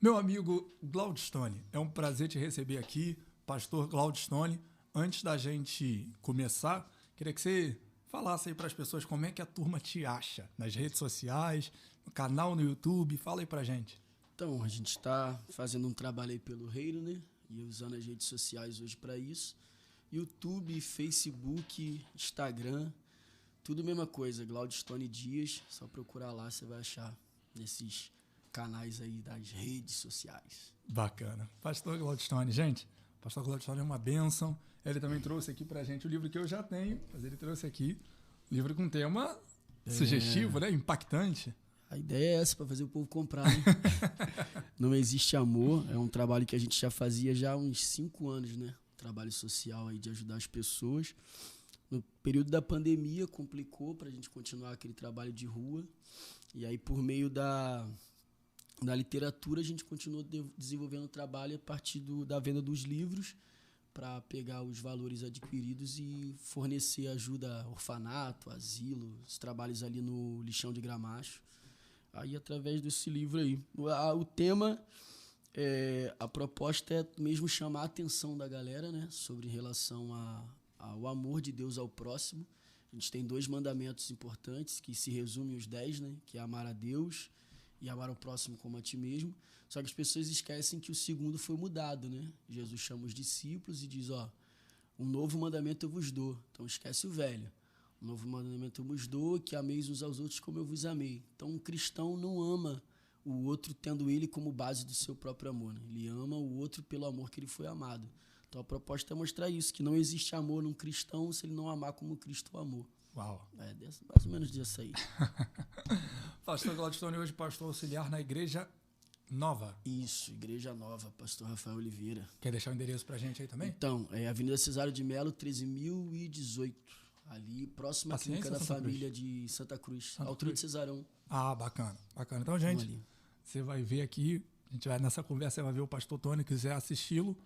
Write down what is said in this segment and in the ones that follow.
Meu amigo Glaudstone, é um prazer te receber aqui, pastor Glaudstone. Antes da gente começar, queria que você falasse aí para as pessoas como é que a turma te acha nas redes sociais, no canal no YouTube. Fala aí pra gente. Então, a gente está fazendo um trabalho aí pelo reino, né? E usando as redes sociais hoje para isso. YouTube, Facebook, Instagram, tudo a mesma coisa. Glaudstone Dias, só procurar lá, você vai achar nesses canais aí das redes sociais. Bacana. Pastor Glaudstone, gente, pastor Glaudstone é uma bênção. Ele também trouxe aqui pra gente o livro que eu já tenho, mas ele trouxe aqui um livro com tema sugestivo, né? Impactante. A ideia é essa, para fazer o povo comprar, né? Não Existe Amor, é um trabalho que a gente já fazia já há uns 5 anos, né? Trabalho social aí de ajudar as pessoas. No período da pandemia complicou para a gente continuar aquele trabalho de rua. E aí, por meio da literatura, a gente continuou desenvolvendo o trabalho a partir da venda dos livros para pegar os valores adquiridos e fornecer ajuda a orfanato, asilo, os trabalhos ali no Lixão de Gramacho. Aí, através desse livro aí. O tema, a proposta é mesmo chamar a atenção da galera, né, sobre relação ao amor de Deus ao próximo. A gente tem 2 mandamentos importantes que se resumem os 10, né, que é amar a Deus e amar o próximo como a ti mesmo. Só que as pessoas esquecem que o segundo foi mudado, né? Jesus chama os discípulos e diz, um novo mandamento eu vos dou. Então esquece o velho. Um novo mandamento eu vos dou, que ameis uns aos outros como eu vos amei. Então um cristão não ama o outro tendo ele como base do seu próprio amor, né? Ele ama o outro pelo amor que ele foi amado. Então a proposta é mostrar isso, que não existe amor num cristão se ele não amar como Cristo o amou. Uau. Mais ou menos disso aí. Pastor Glaudstone, hoje pastor auxiliar na Igreja Nova. Isso, Igreja Nova, pastor Rafael Oliveira. Quer deixar o endereço pra gente aí também? Então, é Avenida Cesário de Melo, 13.018. Ali, próxima à Clínica da Família de Santa Cruz. Altura de Cesarão. Ah, bacana, bacana. Então, gente, você vai ver aqui, a gente vai nessa conversa, você vai ver o pastor Tony, quiser assisti-lo,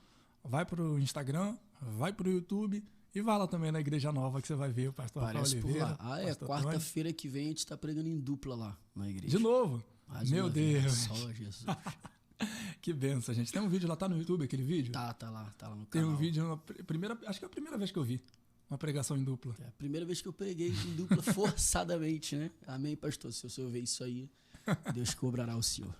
vai pro Instagram, vai pro YouTube e vai lá também na Igreja Nova que você vai ver o pastor Rafael Oliveira. Quarta-feira que vem a gente tá pregando em dupla lá na igreja. De novo? Meu Deus. Só Jesus. Que benção, gente. Tem um vídeo lá, tá no YouTube aquele vídeo? Tá lá no canal. Tem um vídeo, acho que é a primeira vez que eu vi uma pregação em dupla. É a primeira vez que eu preguei em dupla forçadamente, né? Amém, pastor. Se o senhor ver isso aí, Deus cobrará o senhor.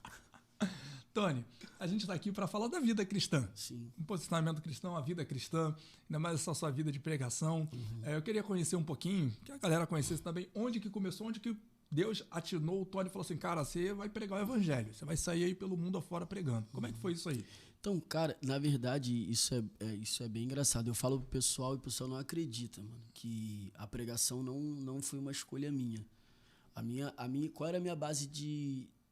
Tony, a gente está aqui para falar da vida cristã. Sim. Um posicionamento cristão, a vida cristã, ainda mais essa sua vida de pregação. Eu queria conhecer um pouquinho, que a galera conhecesse também, onde que começou, onde que Deus atinou o Tony e falou assim, cara, você vai pregar o evangelho, você vai sair aí pelo mundo afora pregando. Como é que foi isso aí? Então, cara, na verdade, isso é bem engraçado. Eu falo pro pessoal e o pessoal não acredita, mano, que a pregação não foi uma escolha minha. Qual era a minha base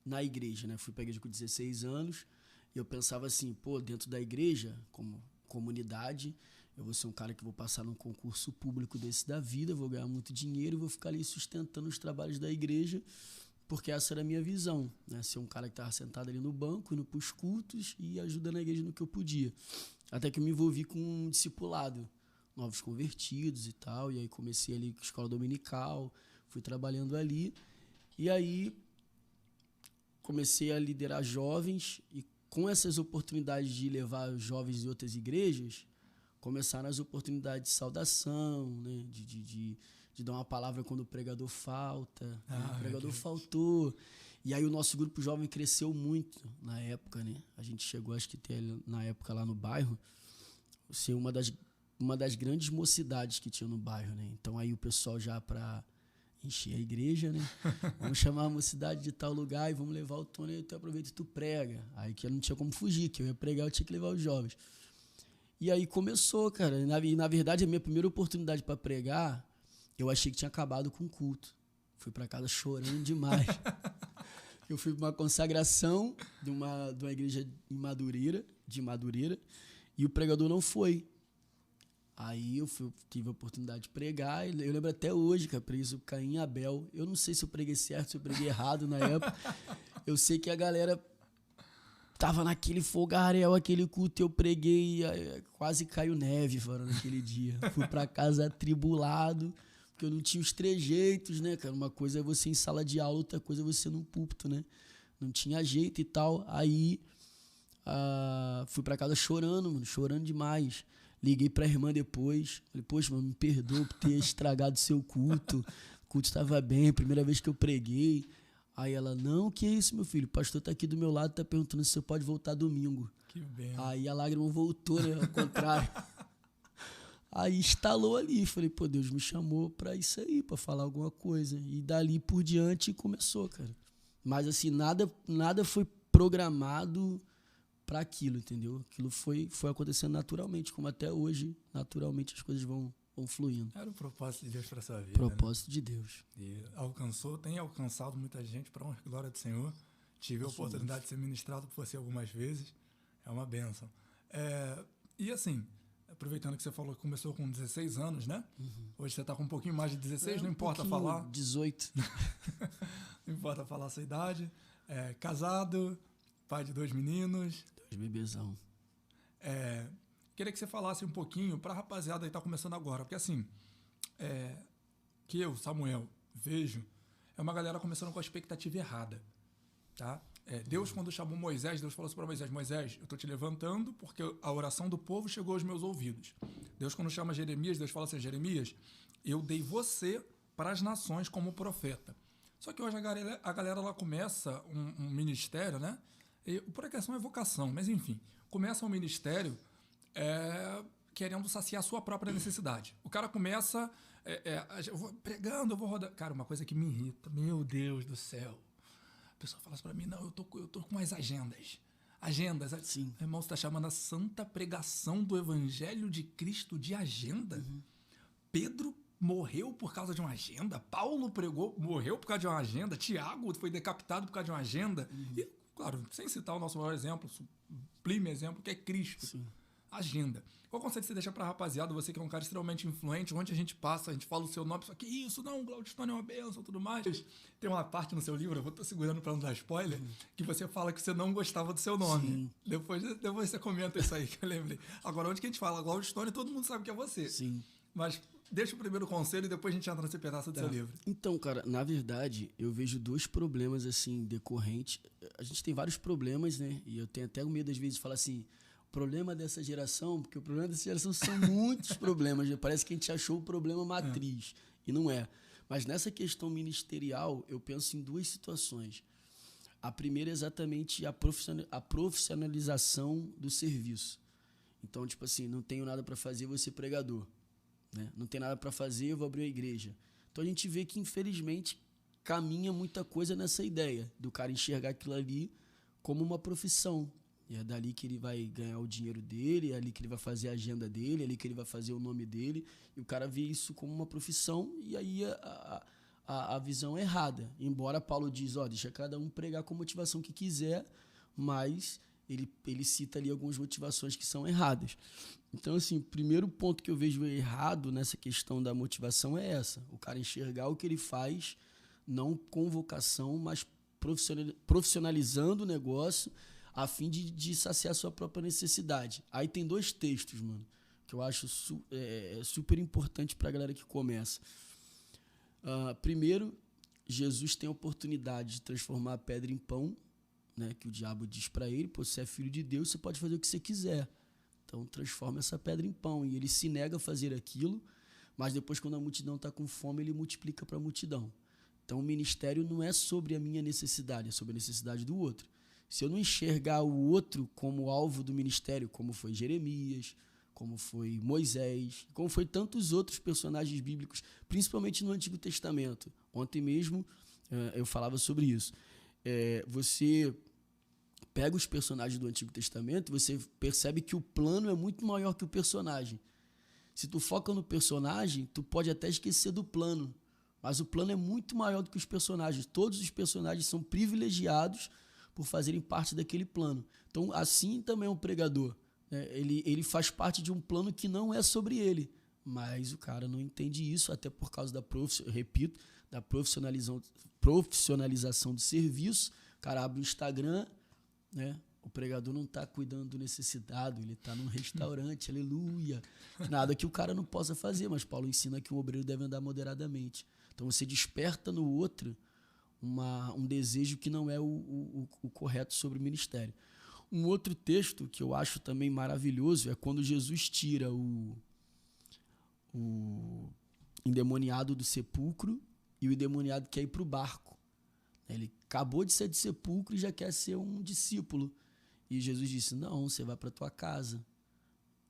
na igreja, né? Fui pra igreja com 16 anos e eu pensava assim, dentro da igreja, como comunidade, eu vou ser um cara que vou passar num concurso público desse da vida, vou ganhar muito dinheiro e vou ficar ali sustentando os trabalhos da igreja, porque essa era a minha visão, né? Ser um cara que estava sentado ali no banco, indo pros cultos e ajudando a igreja no que eu podia. Até que eu me envolvi com um discipulado, novos convertidos e tal, e aí comecei ali com escola dominical, fui trabalhando ali, e aí comecei a liderar jovens, e com essas oportunidades de levar os jovens de outras igrejas, começaram as oportunidades de saudação, né? De dar uma palavra quando o pregador falta, o pregador faltou. E aí o nosso grupo jovem cresceu muito na época, né? A gente chegou, acho que na época lá no bairro, ser uma das grandes mocidades que tinha no bairro, né? Então aí o pessoal já para encher a igreja, né? Vamos chamar a mocidade de tal lugar e vamos levar o Tony, e tu aproveita e tu prega. Aí que eu não tinha como fugir, que eu ia pregar, eu tinha que levar os jovens. E aí começou, cara. E na verdade, a minha primeira oportunidade para pregar, eu achei que tinha acabado com o culto. Fui para casa chorando demais. Eu fui para uma consagração de uma igreja de Madureira, e o pregador não foi. Aí tive a oportunidade de pregar, e eu lembro até hoje, cara, preguei sobre Caim e Abel. Eu não sei se eu preguei certo, se eu preguei errado na época. Eu sei que a galera tava naquele fogaréu, aquele culto, eu preguei, quase caiu neve, fora naquele dia. Fui pra casa atribulado, porque eu não tinha os trejeitos, né, cara? Uma coisa é você em sala de aula, outra coisa é você no púlpito, né? Não tinha jeito e tal. Aí Fui pra casa chorando, mano, chorando demais. Liguei pra irmã depois. Falei, poxa, mano, me perdoa por ter estragado o seu culto. O culto estava bem, primeira vez que eu preguei. Aí ela, não, que isso, meu filho? O pastor tá aqui do meu lado, tá perguntando se você pode voltar domingo. Que bem. Aí a lágrima voltou, né? Ao contrário. Aí instalou ali. Falei, pô, Deus me chamou pra isso aí, pra falar alguma coisa. E dali por diante começou, cara. Mas assim, nada foi programado para aquilo, entendeu? Aquilo foi acontecendo naturalmente, como até hoje, naturalmente as coisas vão fluindo. Era o propósito de Deus para sua vida. Propósito, né? De Deus. E tem alcançado muita gente para honra e glória do Senhor. Tive a oportunidade de ser ministrado por você algumas vezes. É uma bênção. E assim, aproveitando que você falou que começou com 16 anos, né? Uhum. Hoje você está com um pouquinho mais de 16, não importa falar. 18. Não importa falar a sua idade. Casado, pai de 2 meninos. 2 bebezão. Queria que você falasse um pouquinho para a rapaziada que está começando agora. Porque assim, que eu, Samuel, vejo, é uma galera começando com a expectativa errada. Tá? Deus, quando chamou Moisés, Deus falou assim para Moisés, Moisés, eu estou te levantando porque a oração do povo chegou aos meus ouvidos. Deus, quando chama Jeremias, Deus fala assim, Jeremias, eu dei você para as nações como profeta. Só que hoje a galera ela começa um ministério, né? E, por acaso é vocação, mas enfim, começa um ministério querendo saciar a sua própria necessidade. O cara começa eu vou pregando, eu vou rodando. Cara, uma coisa que me irrita, meu Deus do céu. A pessoa fala assim pra mim, não, eu tô com as agendas. Sim. Irmão, você tá chamando a santa pregação do Evangelho de Cristo de agenda? Uhum. Pedro morreu por causa de uma agenda, Paulo morreu por causa de uma agenda, Tiago foi decapitado por causa de uma agenda. Uhum. E, claro, sem citar o nosso maior exemplo, sublime exemplo, que é Cristo. Sim. Agenda. Qual conselho você deixa pra rapaziada, você que é um cara extremamente influente, onde a gente passa, a gente fala o seu nome, só que isso, não, o Glaudio Stone é uma bênção e tudo mais. Tem uma parte no seu livro, eu vou estar segurando pra não dar spoiler, que você fala que você não gostava do seu nome. Sim. Depois você comenta isso aí, que eu lembrei. Agora, onde que a gente fala Glaudio Stone, todo mundo sabe que é você. Sim. Mas deixa o primeiro conselho e depois a gente entra nesse pedaço do seu livro. Então, cara, na verdade, eu vejo 2 problemas, assim, decorrentes. A gente tem vários problemas, né? E eu tenho até medo, às vezes, de falar assim, problema dessa geração, porque o problema dessa geração são muitos problemas, né? Parece que a gente achou o problema matriz, e não é. Mas nessa questão ministerial, eu penso em 2 situações. A primeira é exatamente a profissionalização do serviço. Então, tipo assim, não tenho nada para fazer, vou ser pregador. Né? Não tem nada para fazer, eu vou abrir a igreja. Então a gente vê que, infelizmente, caminha muita coisa nessa ideia do cara enxergar aquilo ali como uma profissão. E é dali que ele vai ganhar o dinheiro dele, é ali que ele vai fazer a agenda dele, é ali que ele vai fazer o nome dele. E o cara vê isso como uma profissão e aí a visão é errada. Embora Paulo diz, deixa cada um pregar com a motivação que quiser, mas ele cita ali algumas motivações que são erradas. Então, assim, o primeiro ponto que eu vejo errado nessa questão da motivação é essa. O cara enxergar o que ele faz, não com vocação, mas profissionalizando o negócio a fim de saciar a sua própria necessidade. Aí tem 2 textos, mano, que eu acho super importante para a galera que começa. Primeiro, Jesus tem a oportunidade de transformar a pedra em pão, né, que o diabo diz para ele, pô, você é filho de Deus, você pode fazer o que você quiser. Então transforma essa pedra em pão. E ele se nega a fazer aquilo, mas depois, quando a multidão está com fome, ele multiplica para a multidão. Então o ministério não é sobre a minha necessidade, é sobre a necessidade do outro. Se eu não enxergar o outro como alvo do ministério, como foi Jeremias, como foi Moisés, como foi tantos outros personagens bíblicos, principalmente no Antigo Testamento. Ontem mesmo eu falava sobre isso. Você pega os personagens do Antigo Testamento e você percebe que o plano é muito maior que o personagem. Se tu foca no personagem, tu pode até esquecer do plano, mas o plano é muito maior do que os personagens. Todos os personagens são privilegiados por fazerem parte daquele plano. Então, assim também é um pregador. Né? Ele faz parte de um plano que não é sobre ele, mas o cara não entende isso, até por causa da profissionalização do serviço. O cara abre o Instagram, né? O pregador não está cuidando do necessitado, ele está num restaurante, aleluia. Nada que o cara não possa fazer, mas Paulo ensina que o obreiro deve andar moderadamente. Então você desperta no outro um desejo que não é o correto sobre o ministério. Um outro texto que eu acho também maravilhoso é quando Jesus tira o endemoniado do sepulcro e o endemoniado quer ir para o barco. Ele acabou de ser de sepulcro e já quer ser um discípulo. E Jesus disse, não, você vai para tua casa.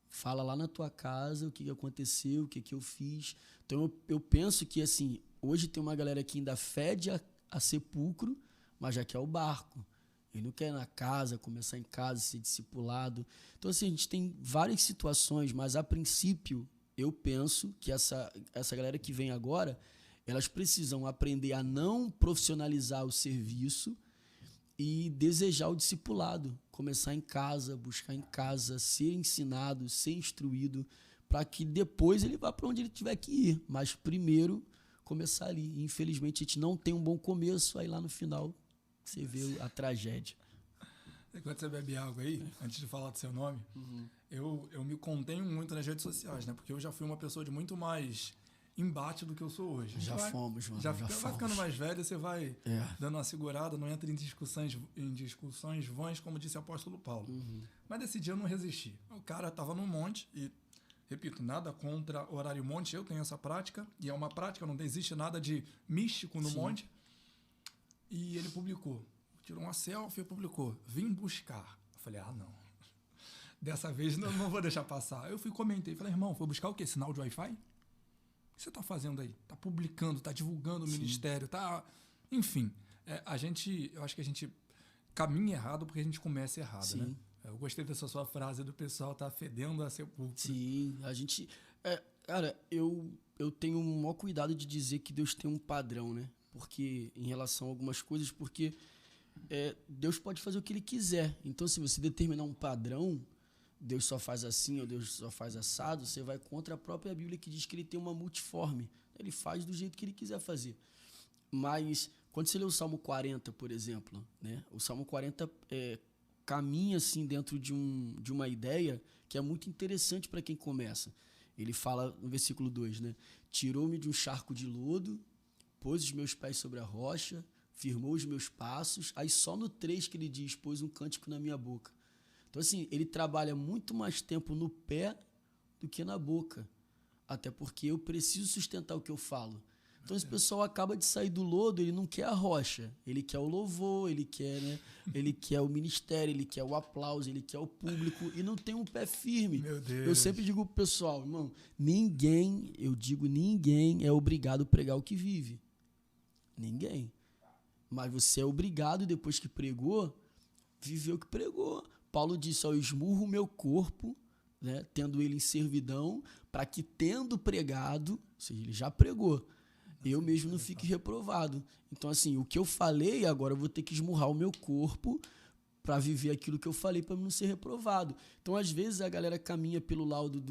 Fala lá na tua casa o que aconteceu, o que eu fiz. Então eu penso que assim, hoje tem uma galera que ainda fede a sepulcro, mas já quer o barco. Ele não quer ir na casa, começar em casa, ser discipulado. Então assim, a gente tem várias situações, mas a princípio eu penso que essa galera que vem agora, elas precisam aprender a não profissionalizar o serviço e desejar o discipulado, começar em casa, buscar em casa, ser ensinado, ser instruído, para que depois ele vá para onde ele tiver que ir, mas primeiro começar ali. E, infelizmente a gente não tem um bom começo, aí lá no final você vê a tragédia. Enquanto você bebe água aí, antes de falar do seu nome, eu me contenho muito nas redes sociais, né? Porque eu já fui uma pessoa de muito mais embate do que eu sou hoje. Já fomos, mano. Vai ficando mais velho, você vai dando uma segurada, não entra em discussões vãs, como disse o apóstolo Paulo. Mas desse dia eu não resisti. O cara tava num monte e, repito, nada contra horário monte, eu tenho essa prática, e é uma prática, não existe nada de místico no monte. E ele publicou, tirou uma selfie e publicou, vim buscar. Eu falei, não. Dessa vez não vou deixar passar. Eu comentei, falei, irmão, foi buscar o quê? Sinal de Wi-Fi? O que você está fazendo aí? Está publicando, está divulgando o ministério, tá... Enfim, eu acho que a gente caminha errado porque a gente começa errado, né? Eu gostei dessa sua frase do pessoal tá fedendo a sepulcro. Sim, a gente... cara, eu tenho o maior cuidado de dizer que Deus tem um padrão, né? Porque, em relação a algumas coisas, porque Deus pode fazer o que Ele quiser. Então, se você determinar um padrão, Deus só faz assim ou Deus só faz assado, você vai contra a própria Bíblia que diz que Ele tem uma multiforme. Ele faz do jeito que Ele quiser fazer. Mas, quando você lê o Salmo 40, por exemplo, né? O Salmo 40 caminha assim dentro de uma ideia que é muito interessante para quem começa. Ele fala no versículo 2, né? Tirou-me de um charco de lodo, pôs os meus pés sobre a rocha, firmou os meus passos. Aí só no 3 que ele diz, pôs um cântico na minha boca. Então assim, ele trabalha muito mais tempo no pé do que na boca. Até porque eu preciso sustentar o que eu falo. Então esse pessoal acaba de sair do lodo, ele não quer a rocha, ele quer o louvor, ele quer, né? Ele quer o ministério, ele quer o aplauso, ele quer o público e não tem um pé firme. Meu Deus. Eu sempre digo pro pessoal, irmão, ninguém é obrigado a pregar o que vive. Ninguém. Mas você é obrigado, depois que pregou, viver o que pregou. Paulo disse, eu esmurro o meu corpo, né, tendo ele em servidão, para que tendo pregado, ou seja, ele já pregou, eu mesmo não fique reprovado. Então, assim, o que eu falei, agora eu vou ter que esmurrar o meu corpo para viver aquilo que eu falei, para não ser reprovado. Então, às vezes, a galera caminha pelo lado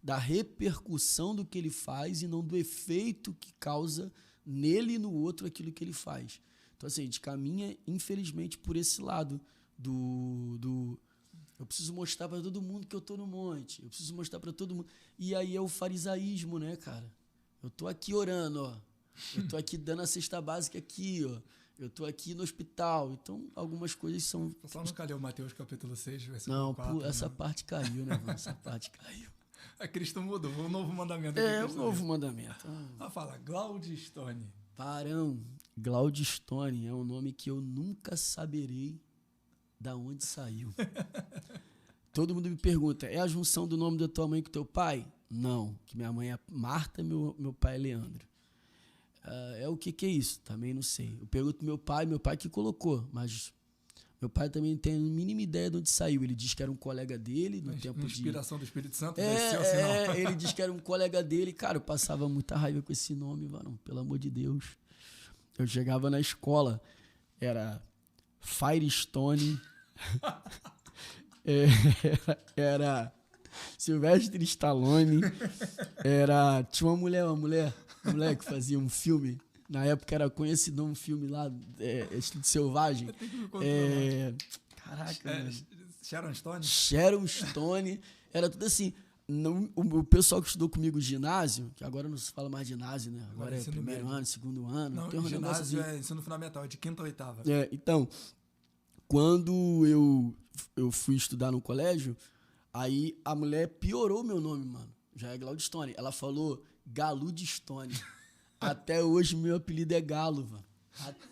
da repercussão do que ele faz e não do efeito que causa nele e no outro aquilo que ele faz. Então, assim, a gente caminha, infelizmente, por esse lado do eu preciso mostrar para todo mundo que eu tô no monte, eu preciso mostrar para todo mundo. E aí é o farisaísmo, né, cara? Eu tô aqui orando, ó. Eu tô aqui dando a cesta básica aqui, ó. Eu tô aqui no hospital. Então, algumas coisas são... Só não calhou Mateus capítulo 6, versículo não, 4. Essa parte caiu, né, mano? Essa parte caiu. Cristo mudou, o novo mandamento. O novo mandamento. Fala, Glaudistone. Parão. Glaudistone é um nome que eu nunca saberei da onde saiu. Todo mundo me pergunta, é a junção do nome da tua mãe com teu pai? Não, que minha mãe é Marta e meu pai é Leandro. O que é isso? Também não sei. Eu pergunto pro meu pai que colocou, mas meu pai também não tem a mínima ideia de onde saiu. Ele diz que era um colega dele no tempo de... Inspiração do Espírito Santo, ele diz que era um colega dele. Cara, eu passava muita raiva com esse nome, mano, pelo amor de Deus. Eu chegava na escola, era Firestone, era Sylvester Stallone, tinha uma mulher que fazia um filme, na época era conhecido um filme lá, Estilo Selvagem. Caraca, mano. Sharon Stone, era tudo assim. Não, o pessoal que estudou comigo ginásio, que agora não se fala mais ginásio, né? Agora é primeiro ano, segundo ano. Não, tem um ginásio assim. é ensino fundamental, é de 5ª a 8ª. Então, Quando eu fui estudar no colégio, aí a mulher piorou meu nome, mano. Já é Glaudstone. Ela falou Galudstone. Até hoje meu apelido é Galo, mano.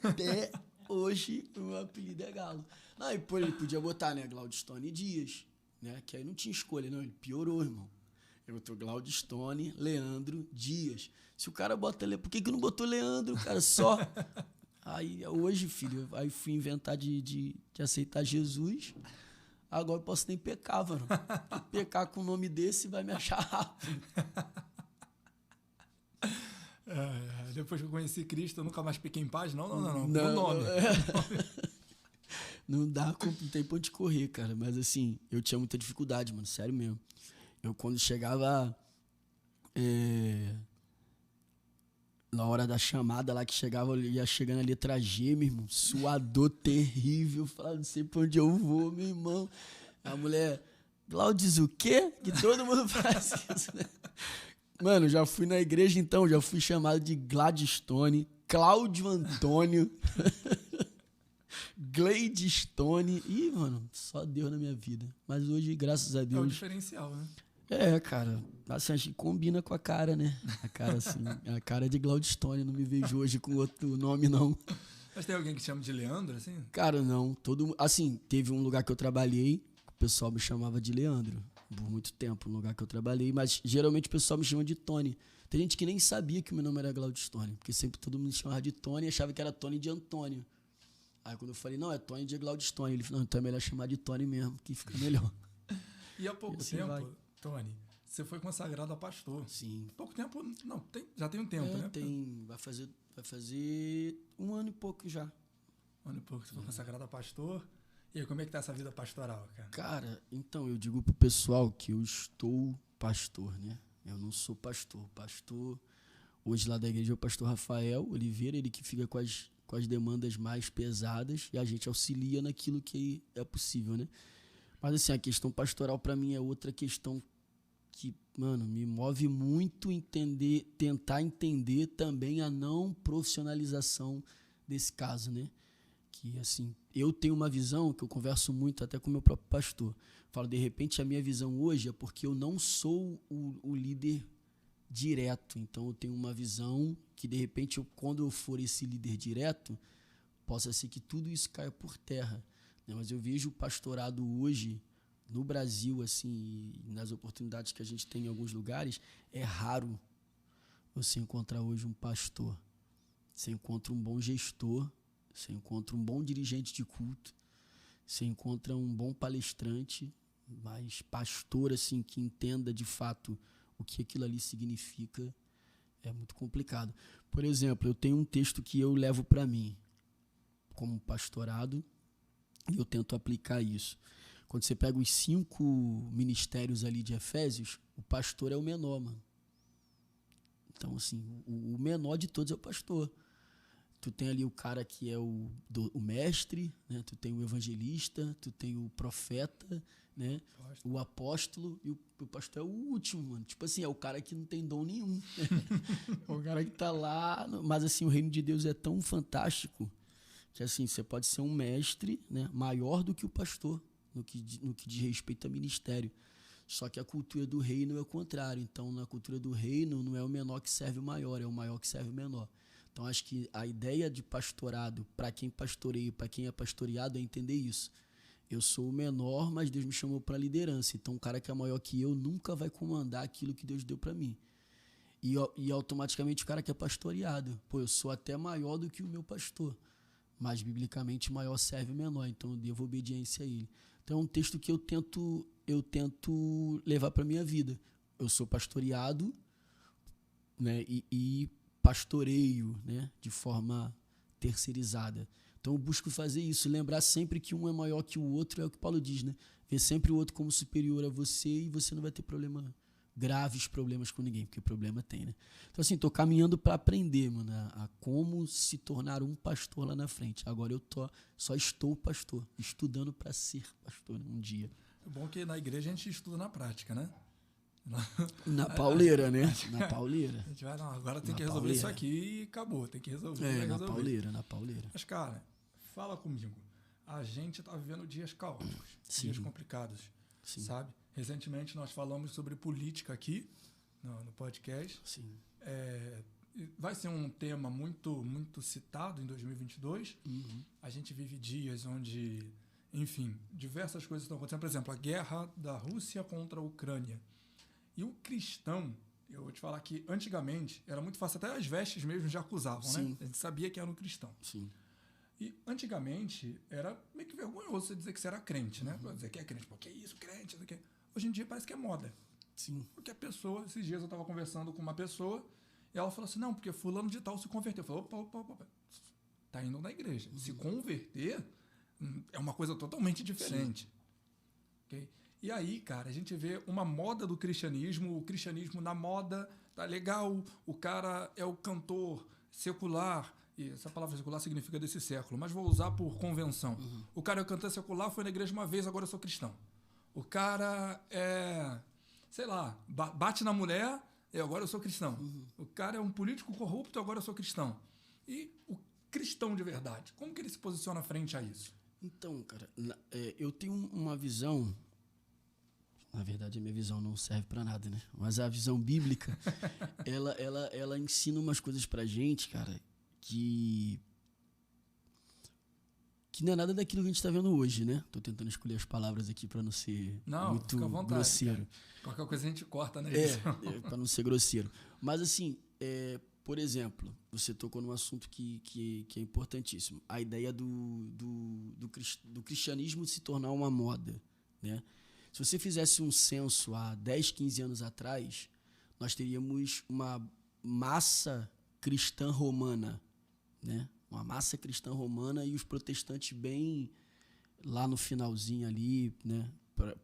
Até hoje o meu apelido é Galo. Não, e pô, ele podia botar, né, Glaudstone Dias, né? Que aí não tinha escolha, não. Ele piorou, irmão. Ele botou Glaudstone Leandro Dias. Se o cara bota... Por que não botou Leandro, cara? Só... Aí hoje, filho, aí fui inventar de aceitar Jesus. Agora eu posso nem pecar, mano. Pecar com um nome desse vai me achar rápido. Depois que eu conheci Cristo, eu nunca mais pequei em paz. Não. O nome. Não dá, não tem pra onde correr, cara. Mas assim, eu tinha muita dificuldade, mano. Sério mesmo. Eu quando chegava... na hora da chamada lá que chegava, ia chegando a letra G, meu irmão, suador terrível, falava, não sei pra onde eu vou, meu irmão. A mulher, Glaudes o quê? Que todo mundo faz isso, né? Mano, já fui na igreja então, já fui chamado de Gladstone, Cláudio Antônio, Gladstone. Ih, mano, só Deus na minha vida. Mas hoje, graças a Deus... É o diferencial, né? Cara, assim, acho que combina com a cara, né? A cara, assim, a cara de Glaudstone, não me vejo hoje com outro nome, não. Mas tem alguém que chama de Leandro, assim? Cara, não, assim, teve um lugar que eu trabalhei, o pessoal me chamava de Leandro, por muito tempo, um lugar que eu trabalhei, mas geralmente o pessoal me chama de Tony. Tem gente que nem sabia que o meu nome era Glaudstone, porque sempre todo mundo me chamava de Tony e achava que era Tony de Antônio. Aí quando eu falei, não, é Tony de Glaudstone, ele falou, não, então é melhor chamar de Tony mesmo, que fica melhor. E há pouco assim tempo... vai. Tony, você foi consagrado a pastor. Sim. Pouco tempo, não, já tem um tempo, né? Vai fazer 1 ano e pouco já. 1 ano e pouco você foi consagrado a pastor. E aí, como é que tá essa vida pastoral, cara? Cara, então, eu digo pro pessoal que eu estou pastor, né? Eu não sou pastor. Pastor, hoje lá da igreja é o pastor Rafael Oliveira, ele que fica com as demandas mais pesadas e a gente auxilia naquilo que é possível, né? Mas assim, a questão pastoral pra mim é outra questão que, mano, me move muito tentar entender também a não profissionalização desse caso, né? Que, assim, eu tenho uma visão que eu converso muito até com o meu próprio pastor. Falo, de repente, a minha visão hoje é porque eu não sou o líder direto. Então, eu tenho uma visão que, de repente, quando eu for esse líder direto, possa ser que tudo isso caia por terra. Né? Mas eu vejo o pastorado hoje... No Brasil, assim, e nas oportunidades que a gente tem em alguns lugares, é raro você encontrar hoje um pastor. Você encontra um bom gestor, você encontra um bom dirigente de culto, você encontra um bom palestrante, mas pastor, assim, que entenda de fato o que aquilo ali significa, é muito complicado. Por exemplo, eu tenho um texto que eu levo para mim como pastorado e eu tento aplicar isso. Quando você pega os 5 ministérios ali de Efésios, o pastor é o menor, mano. Então, assim, o menor de todos é o pastor. Tu tem ali o cara que é o mestre, né? Tu tem o evangelista, tu tem o profeta, né? O apóstolo, e o pastor é o último, mano. Tipo assim, é o cara que não tem dom nenhum. É o cara que tá lá. Mas, assim, o reino de Deus é tão fantástico que, assim, você pode ser um mestre, né? Maior do que o pastor. No que diz respeito a ministério. Só que a cultura do reino é o contrário. Então, na cultura do reino, não é o menor que serve o maior, é o maior que serve o menor. Então, acho que a ideia de pastorado, para quem pastoreia, para quem é pastoreado, é entender isso. Eu sou o menor, mas Deus me chamou para liderança. Então, o cara que é maior que eu nunca vai comandar aquilo que Deus deu para mim. E automaticamente o cara que é pastoreado. Pô, eu sou até maior do que o meu pastor. Mas, biblicamente, maior serve o menor. Então, eu devo obediência a ele. Então, é um texto que eu tento levar para minha vida. Eu sou pastoreado, né, e pastoreio, né, de forma terceirizada. Então, eu busco fazer isso, lembrar sempre que um é maior que o outro, é o que Paulo diz, né? Ver sempre o outro como superior a você e você não vai ter graves problemas com ninguém, porque problema tem, né? Então, assim, tô caminhando para aprender, mano, a como se tornar um pastor lá na frente. Agora eu só estou pastor, estudando para ser pastor um dia. É bom que na igreja a gente estuda na prática, né? Na pauleira, né? Na pauleira. A gente vai, não, agora tem que resolver isso aqui e acabou, tem que resolver. Na pauleira. Mas, cara, fala comigo. a gente está vivendo dias caóticos, Sim. dias complicados, Sim. sabe? Recentemente nós falamos sobre política aqui no podcast. Sim. Vai ser um tema muito, muito citado em 2022. A gente vive dias onde, enfim, diversas coisas estão acontecendo. Por exemplo, a guerra da Rússia contra a Ucrânia. E o cristão, eu vou te falar que antigamente era muito fácil, até as vestes mesmo já acusavam, Sim. né? A gente sabia que era um cristão. Sim. E antigamente era meio que vergonhoso você dizer que você era crente, né? Dizer que é crente, pô, que é isso, crente, isso aqui. Hoje em dia parece que é moda. Sim. Porque a pessoa, esses dias eu estava conversando com uma pessoa e ela falou assim, não, porque fulano de tal se converteu. Eu falei, opa, tá indo na igreja. Se converter é uma coisa totalmente diferente. Okay? E aí, cara, a gente vê uma moda do cristianismo, o cristianismo na moda, tá legal, o cara é o cantor secular, e essa palavra secular significa desse século, mas vou usar por convenção. O cara é o cantor secular, foi na igreja uma vez, agora eu sou cristão. O cara sei lá, bate na mulher, agora eu sou cristão. O cara é um político corrupto, agora eu sou cristão. E o cristão de verdade, como que ele se posiciona frente a isso? Então, cara, eu tenho uma visão. Na verdade, a minha visão não serve para nada, né? Mas a visão bíblica, ela ensina umas coisas pra gente, cara, que não é nada daquilo que a gente tá vendo hoje, né? Tô tentando escolher as palavras aqui para não ser muito fica à vontade, grosseiro. Cara. Qualquer coisa a gente corta na edição. Para não ser grosseiro. Mas assim, por exemplo, você tocou num assunto que é importantíssimo. A ideia do cristianismo se tornar uma moda, né? Se você fizesse um censo há 10, 15 anos atrás, nós teríamos uma massa cristã romana, né? Uma massa cristã romana e os protestantes bem lá no finalzinho ali, né?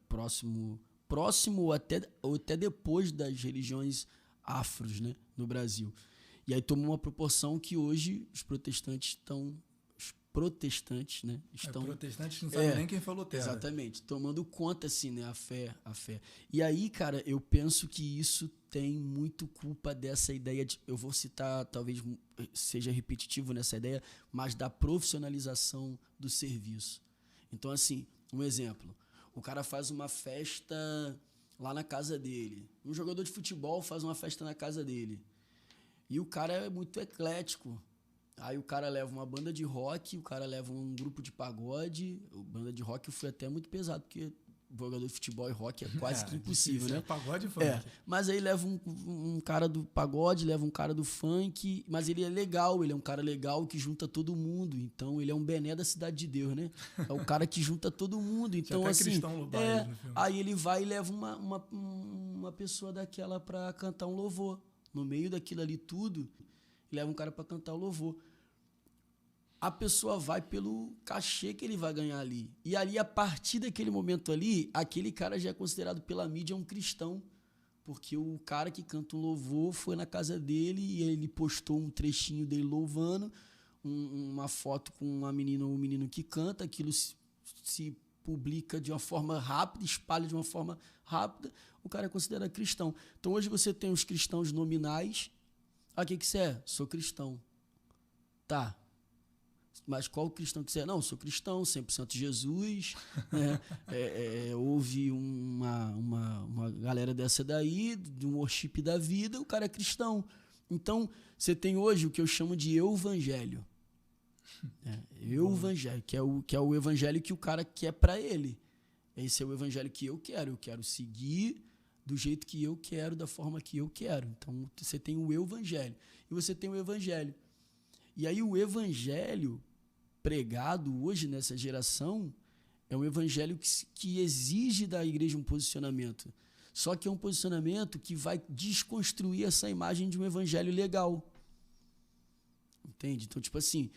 Próximo ou até depois das religiões afros, né? No Brasil. E aí tomou uma proporção que hoje os protestantes, né? Protestantes não sabem nem quem falou terra. Exatamente, tomando conta, assim, né? A fé. E aí, cara, eu penso que isso tem muito culpa dessa ideia de... Eu vou citar, talvez seja repetitivo nessa ideia, mas da profissionalização do serviço. Então, assim, um exemplo. O cara faz uma festa lá na casa dele. Um jogador de futebol faz uma festa na casa dele. E o cara é muito eclético. Aí o cara leva uma banda de rock, o cara leva um grupo de pagode. Banda de rock foi até muito pesado, porque jogador de futebol e rock é quase que impossível, né? Pagode e funk. Mas aí leva um cara do pagode, leva um cara do funk, mas ele é legal, ele é um cara legal que junta todo mundo. Então ele é um bené da Cidade de Deus, né? É o cara que junta todo mundo. Então, até assim, cristão no baile, no filme. aí ele vai e leva uma pessoa daquela pra cantar um louvor. No meio daquilo ali tudo, leva um cara pra cantar o louvor. A pessoa vai pelo cachê que ele vai ganhar ali. E ali, a partir daquele momento ali, aquele cara já é considerado pela mídia um cristão. Porque o cara que canta um louvor foi na casa dele e ele postou um trechinho dele louvando, uma foto com uma menina ou um menino que canta, aquilo se publica de uma forma rápida, espalha de uma forma rápida, o cara é considerado cristão. Então hoje você tem os cristãos nominais. O que você é? Sou cristão. Tá. Mas qual cristão que você é? Não, sou cristão, 100% Jesus. Né? Houve uma galera dessa daí, de um worship da vida, o cara é cristão. Então, você tem hoje o que eu chamo de evangelho. Evangelho, que é o evangelho que o cara quer para ele. Esse é o evangelho que eu quero. Eu quero seguir do jeito que eu quero, da forma que eu quero. Então, você tem o evangelho. E você tem o evangelho. E aí, o evangelho pregado hoje nessa geração é um evangelho que exige da igreja um posicionamento. Só que é um posicionamento que vai desconstruir essa imagem de um evangelho legal. Entende? Então, tipo assim,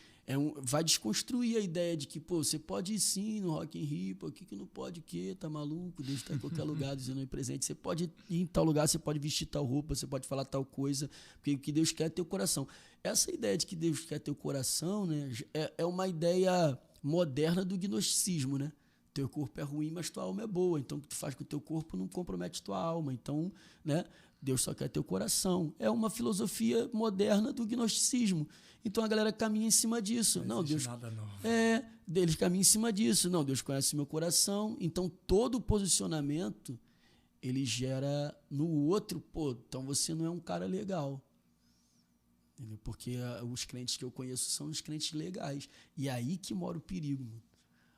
vai desconstruir a ideia de que, pô, você pode ir sim no Rock in Rio, pô, o que não pode, o quê? Tá maluco? Deus tá em qualquer lugar dizendo presente. Você pode ir em tal lugar, você pode vestir tal roupa, você pode falar tal coisa, porque o que Deus quer é teu coração. Essa ideia de que Deus quer teu coração, né, é uma ideia moderna do gnosticismo, né? Teu corpo é ruim, mas tua alma é boa. Então, o que tu faz com o teu corpo não compromete tua alma. Então, né, Deus só quer teu coração. É uma filosofia moderna do gnosticismo. Então, a galera caminha em cima disso. Não, Deus, nada novo. Eles caminham em cima disso. Não, Deus conhece meu coração. Então, todo posicionamento, ele gera no outro, então você não é um cara legal. Entendeu? Porque os crentes que eu conheço são os crentes legais. E é aí que mora o perigo, mano.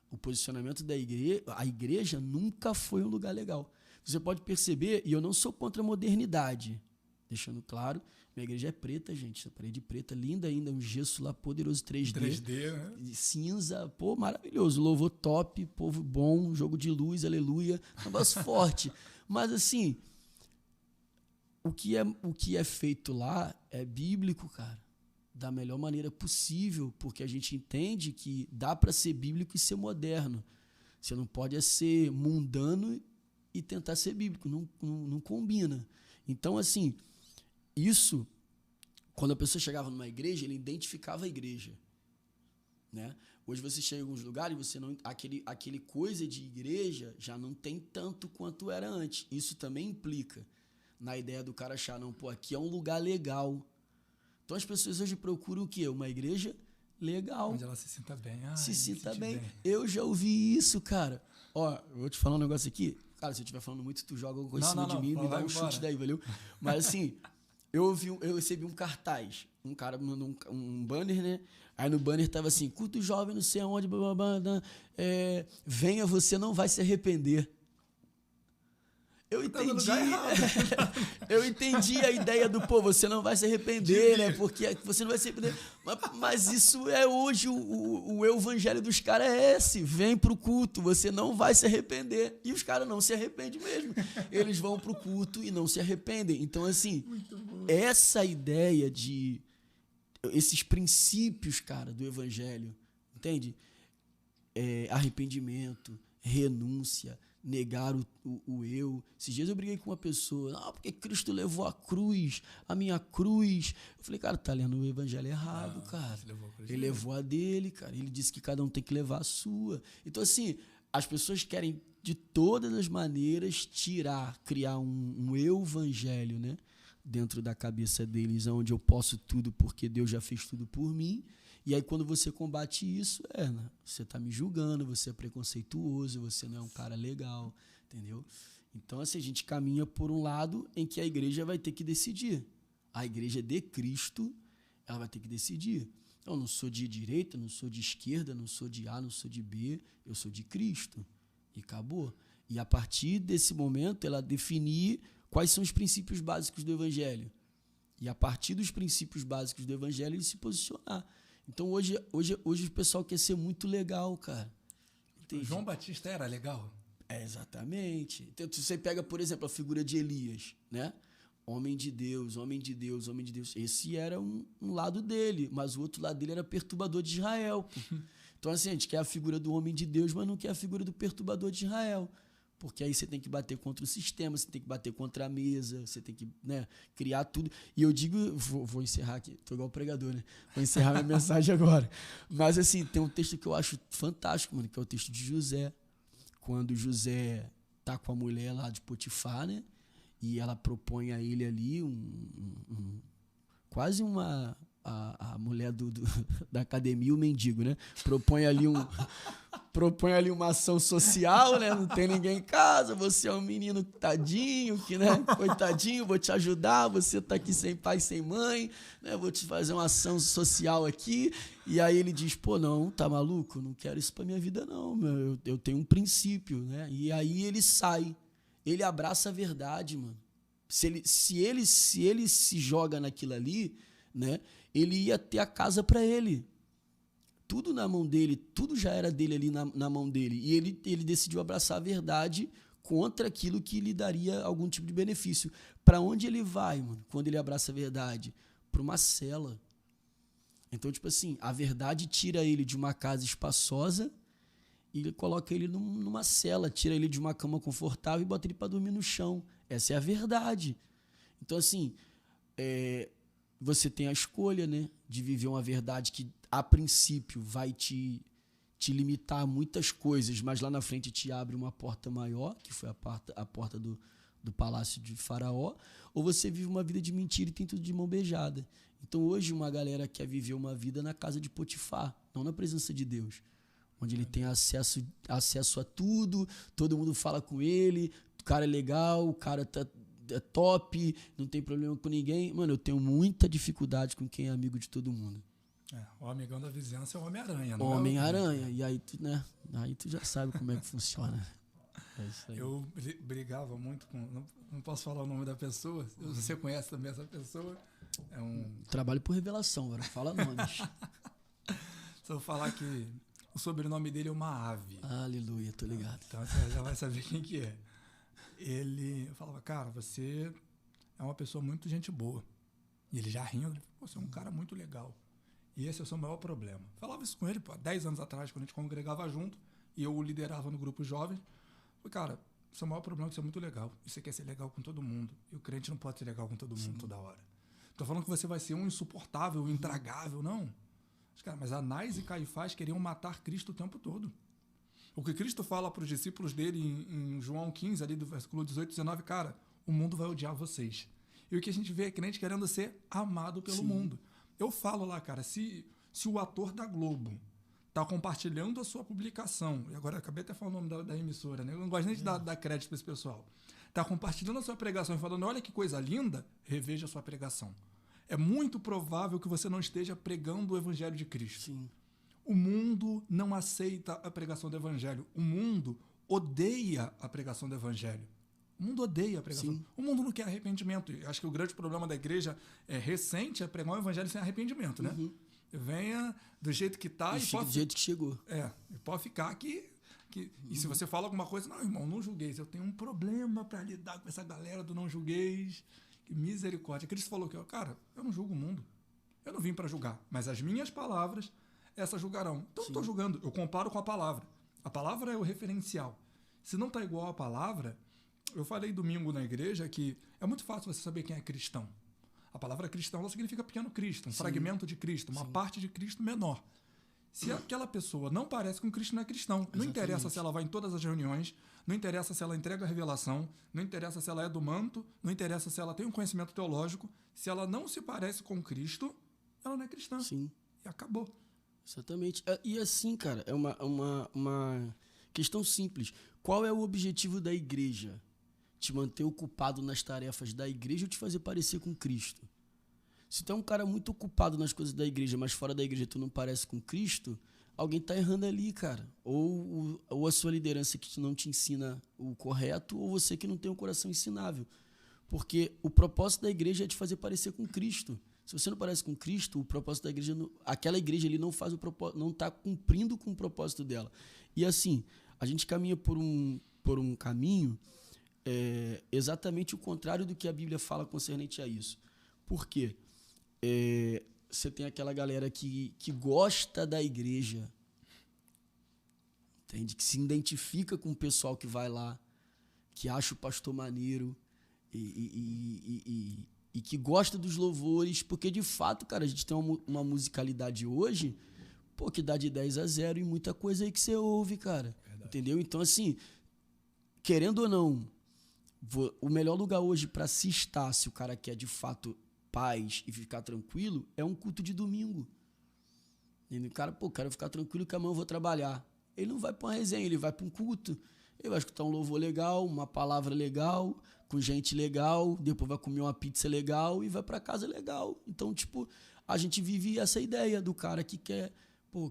O posicionamento da igreja, a igreja nunca foi um lugar legal. Você pode perceber, e eu não sou contra a modernidade, deixando claro, minha igreja é preta, gente, a parede preta, linda ainda, um gesso lá poderoso 3D. 3D, né? Cinza, maravilhoso, louvor top, povo bom, jogo de luz, aleluia, negócio forte. Mas assim, o que é feito lá é bíblico, cara. Da melhor maneira possível, porque a gente entende que dá para ser bíblico e ser moderno. Você não pode ser mundano e tentar ser bíblico, não combina. Então, assim, isso, quando a pessoa chegava numa igreja, ele identificava a igreja, né? Hoje você chega em alguns lugares, você não, aquele coisa de igreja já não tem tanto quanto era antes. Isso também implica na ideia do cara achar, não, aqui é um lugar legal. Então as pessoas hoje procuram o quê? Uma igreja legal. Onde ela se sinta bem. Se sinta bem. Eu já ouvi isso, cara. Ó, eu vou te falar um negócio aqui. Cara, se eu estiver falando muito, tu joga alguma coisa em cima de mim, me dá um chute daí, valeu? Mas assim, eu recebi um cartaz. Um cara mandou um banner, né? Aí no banner tava assim, culto jovem, não sei aonde, blá, blá, blá, venha, você não vai se arrepender. Eu entendi a ideia do, você não vai se arrepender, né? Porque você não vai se arrepender. Mas isso é hoje, o evangelho dos caras é esse. Vem pro culto, você não vai se arrepender. E os caras não se arrependem mesmo. Eles vão pro culto e não se arrependem. Então, assim, essa ideia de... Esses princípios, cara, do evangelho, entende? Arrependimento, renúncia, negar o eu. Esses dias eu briguei com uma pessoa, porque Cristo levou a cruz, a minha cruz. Eu falei, cara, tá lendo o evangelho errado, cara. Ele levou a dele, cara. Ele disse que cada um tem que levar a sua. Então, assim, as pessoas querem, de todas as maneiras, criar um evangelho, né? Dentro da cabeça deles, onde eu posso tudo porque Deus já fez tudo por mim. E aí, quando você combate isso, né? Você tá me julgando, você é preconceituoso, você não é um cara legal, entendeu? Então, assim, a gente caminha por um lado em que a igreja vai ter que decidir. A igreja de Cristo, ela vai ter que decidir. Eu não sou de direita, não sou de esquerda, não sou de A, não sou de B, eu sou de Cristo. E acabou. E a partir desse momento, ela definir quais são os princípios básicos do evangelho. E a partir dos princípios básicos do evangelho, ele se posicionar. Então, hoje o pessoal quer ser muito legal, cara. Entendi. João Batista era legal? Exatamente. Então, se você pega, por exemplo, a figura de Elias, né? Homem de Deus, homem de Deus, homem de Deus. Esse era um lado dele, mas o outro lado dele era perturbador de Israel. Então, assim, a gente quer a figura do homem de Deus, mas não quer a figura do perturbador de Israel. Porque aí você tem que bater contra o sistema, você tem que bater contra a mesa, você tem que, né, criar tudo. E eu digo, vou encerrar aqui, tô igual o pregador, né? Vou encerrar minha mensagem agora. Mas assim, tem um texto que eu acho fantástico, mano, que é o texto de José. Quando José tá com a mulher lá de Potifar, né? E ela propõe a ele ali quase a mulher da academia, o mendigo, né? Propõe ali uma ação social, né? Não tem ninguém em casa, você é um menino tadinho, que, né? Coitadinho, vou te ajudar, você tá aqui sem pai, sem mãe, né? Vou te fazer uma ação social aqui. E aí ele diz, não, tá maluco? Não quero isso pra minha vida não, meu. Eu tenho um princípio, né? E aí ele sai, ele abraça a verdade, mano. Se ele se joga naquilo ali, né? Ele ia ter a casa pra ele. Tudo na mão dele, tudo já era dele ali na mão dele. E ele decidiu abraçar a verdade contra aquilo que lhe daria algum tipo de benefício. Para onde ele vai, mano, quando ele abraça a verdade? Para uma cela. Então, tipo assim, a verdade tira ele de uma casa espaçosa e ele coloca ele numa cela, tira ele de uma cama confortável e bota ele para dormir no chão. Essa é a verdade. Então, assim, você tem a escolha, né, de viver uma verdade que, a princípio, vai te te limitar a muitas coisas, mas lá na frente te abre uma porta maior, que foi a porta do palácio de Faraó, ou você vive uma vida de mentira e tem tudo de mão beijada. Então hoje uma galera quer viver uma vida na casa de Potifar, não na presença de Deus, onde ele tem acesso a tudo, todo mundo fala com ele, o cara é legal, o cara é top, não tem problema com ninguém. Mano, eu tenho muita dificuldade com quem é amigo de todo mundo. O amigão da vizinhança é o Homem-Aranha, não Homem-Aranha. E aí tu, né? Aí tu já sabe como é que funciona. É isso aí. Eu brigava muito com... Não posso falar o nome da pessoa. Você conhece também essa pessoa? Trabalho por revelação, agora fala nomes. Se eu falar que o sobrenome dele é uma ave. Aleluia, tô ligado. Então você já vai saber quem que é. Eu falava, cara, você é uma pessoa muito gente boa. E ele já rindo, você é um cara muito legal. E esse é o seu maior problema. Falava isso com ele, 10 anos atrás, quando a gente congregava junto, e eu o liderava no grupo jovem. Falei, cara, o seu maior problema é que você é muito legal. E você quer ser legal com todo mundo. E o crente não pode ser legal com todo mundo toda hora. Tô falando que você vai ser um insuportável, um intragável, não. Cara, mas Anás e Caifás queriam matar Cristo o tempo todo. O que Cristo fala para os discípulos dele em João 15, ali do versículo 18 e 19, cara, o mundo vai odiar vocês. E o que a gente vê é crente querendo ser amado pelo mundo. Eu falo lá, cara, se o ator da Globo tá compartilhando a sua publicação, e agora eu acabei até falando o nome da emissora, né? Eu não gosto nem de dar crédito para esse pessoal. Tá compartilhando a sua pregação e falando, olha que coisa linda, reveja a sua pregação. É muito provável que você não esteja pregando o evangelho de Cristo. Sim. O mundo não aceita a pregação do evangelho. O mundo odeia a pregação do evangelho. O mundo odeia a pregação. Sim. O mundo não quer arrependimento. Eu acho que o grande problema da igreja recente é pregar o evangelho sem arrependimento, né? Venha do jeito que está e fica do jeito que chegou. E pode ficar aqui. E se você fala alguma coisa, não, irmão, não julgueis. Eu tenho um problema para lidar com essa galera do não julgueis. Que misericórdia. Cristo falou que, cara, eu não julgo o mundo. Eu não vim para julgar. Mas as minhas palavras, essas julgarão. Então eu estou julgando. Eu comparo com a palavra. A palavra é o referencial. Se não está igual à palavra... Eu falei domingo na igreja que é muito fácil você saber quem é cristão. A palavra cristão ela significa pequeno Cristo, um fragmento de Cristo, uma parte de Cristo menor. Se aquela pessoa não parece com Cristo, não é cristão. Exatamente. Não interessa se ela vai em todas as reuniões, não interessa se ela entrega a revelação, não interessa se ela é do manto, não interessa se ela tem um conhecimento teológico. Se ela não se parece com Cristo, ela não é cristã. Sim. E acabou. Exatamente. E assim, cara, é uma questão simples. Qual é o objetivo da igreja? Te manter ocupado nas tarefas da igreja ou te fazer parecer com Cristo? Se tu é um cara muito ocupado nas coisas da igreja, mas fora da igreja tu não parece com Cristo, alguém tá errando ali, cara. Ou a sua liderança que não te ensina o correto, ou você que não tem um coração ensinável. Porque o propósito da igreja é te fazer parecer com Cristo. Se você não parece com Cristo, o propósito da igreja, aquela igreja ali não faz o propósito, não está cumprindo com o propósito dela. E assim, a gente caminha por um caminho exatamente o contrário do que a Bíblia fala concernente a isso. Por quê? Você tem aquela galera que gosta da igreja, entende? Que se identifica com o pessoal que vai lá, que acha o pastor maneiro e que gosta dos louvores, porque de fato, cara, a gente tem uma musicalidade hoje, que dá de 10-0 e muita coisa aí que você ouve, cara. Verdade. Entendeu? Então, assim, querendo ou não, o melhor lugar hoje para se estar, se o cara quer de fato paz e ficar tranquilo, é um culto de domingo. E o cara, quero ficar tranquilo que amanhã eu vou trabalhar. Ele não vai para uma resenha, ele vai para um culto. Ele vai escutar um louvor legal, uma palavra legal, com gente legal, depois vai comer uma pizza legal e vai para casa legal. Então, tipo, a gente vive essa ideia do cara que quer,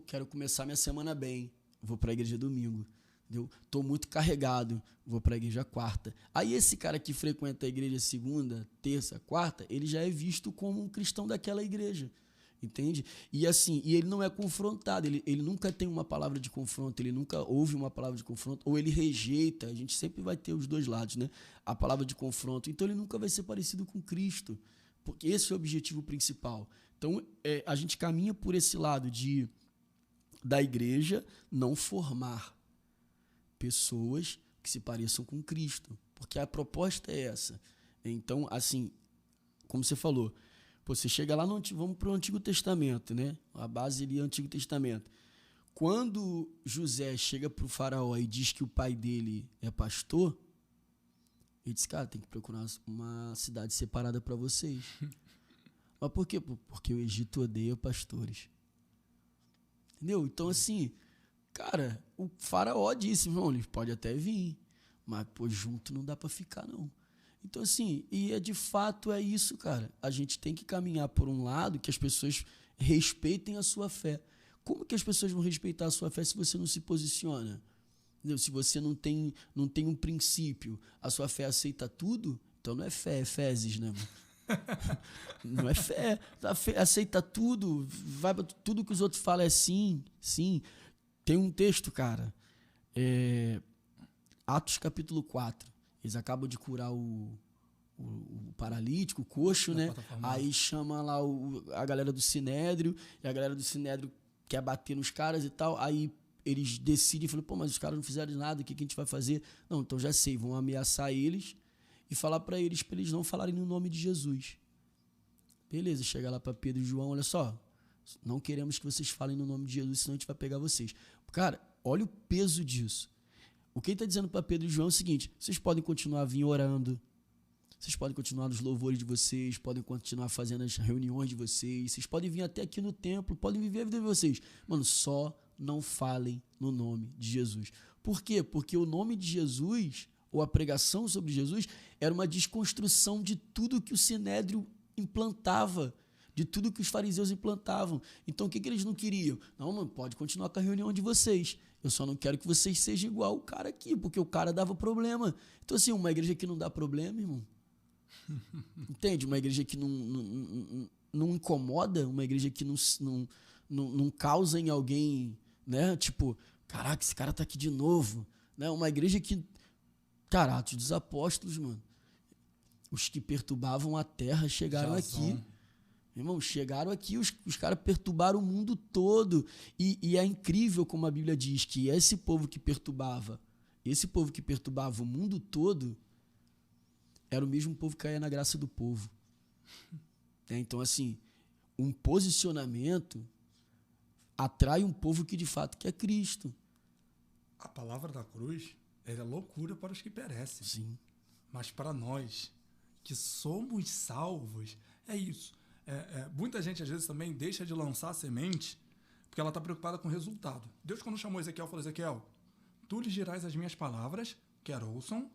quero começar minha semana bem, vou para a igreja domingo. Entendeu? Tô muito carregado, vou para a igreja quarta. Aí esse cara que frequenta a igreja segunda, terça, quarta, ele já é visto como um cristão daquela igreja, entende? E assim, ele não é confrontado, ele nunca tem uma palavra de confronto, ele nunca ouve uma palavra de confronto, ou ele rejeita, a gente sempre vai ter os dois lados, né? A palavra de confronto, então ele nunca vai ser parecido com Cristo, porque esse é o objetivo principal. Então a gente caminha por esse lado da igreja não formar pessoas que se pareçam com Cristo, porque a proposta é essa. Então, assim, como você falou, você chega lá, vamos para o Antigo Testamento, né? A base ali é o Antigo Testamento. quando José chega pro faraó e diz que o pai dele é pastor, ele disse, cara, tem que procurar uma cidade separada para vocês. Mas por quê? Porque o Egito odeia pastores. Entendeu? Então, assim, cara, o faraó disse, irmão, ele pode até vir, mas, pô, junto não dá para ficar, não. Então, assim, e de fato é isso, cara. A gente tem que caminhar por um lado que as pessoas respeitem a sua fé. Como que as pessoas vão respeitar a sua fé se você não se posiciona? Entendeu? Se você não tem um princípio, a sua fé aceita tudo, então não é fé, é fezes, né, mano? Não é fé, aceita tudo, vai pra tudo que os outros falam é sim, sim. Tem um texto, cara, Atos capítulo 4, eles acabam de curar o paralítico, o coxo, né? Aí chama lá a galera do Sinédrio, e a galera do Sinédrio quer bater nos caras e tal, aí eles decidem, falam, pô, mas os caras não fizeram nada, o que a gente vai fazer? Não, então já sei, vão ameaçar eles e falar para eles não falarem no nome de Jesus. Beleza, chega lá para Pedro e João, olha só, não queremos que vocês falem no nome de Jesus, senão a gente vai pegar vocês. Cara, olha o peso disso. O que ele está dizendo para Pedro e João é o seguinte, vocês podem continuar vir orando, vocês podem continuar nos louvores de vocês, podem continuar fazendo as reuniões de vocês podem vir até aqui no templo, podem viver a vida de vocês. Mano, só não falem no nome de Jesus. Por quê? Porque o nome de Jesus, ou a pregação sobre Jesus, era uma desconstrução de tudo que o Sinédrio implantava, de tudo que os fariseus implantavam. Então, o que eles não queriam? Não, mano, pode continuar com a reunião de vocês. Eu só não quero que vocês sejam igual o cara aqui, porque o cara dava problema. Então, assim, uma igreja que não dá problema, irmão, entende? Uma igreja que não incomoda, uma igreja que não causa em alguém, né? Tipo, caraca, esse cara tá aqui de novo, né? Uma igreja que, cara, Atos dos Apóstolos, mano, os que perturbavam a terra chegaram aqui. Irmão, chegaram aqui, os caras perturbaram o mundo todo. E é incrível como a Bíblia diz que esse povo que perturbava o mundo todo, era o mesmo povo que caía na graça do povo. Então, assim, um posicionamento atrai um povo que de fato quer Cristo. A palavra da cruz é loucura para os que perecem. Sim. Mas para nós, que somos salvos, é isso. Muita gente, às vezes, também deixa de lançar a semente porque ela está preocupada com o resultado. Deus, quando chamou Ezequiel, falou, Ezequiel, tu lhes dirás as minhas palavras, quer ouçam,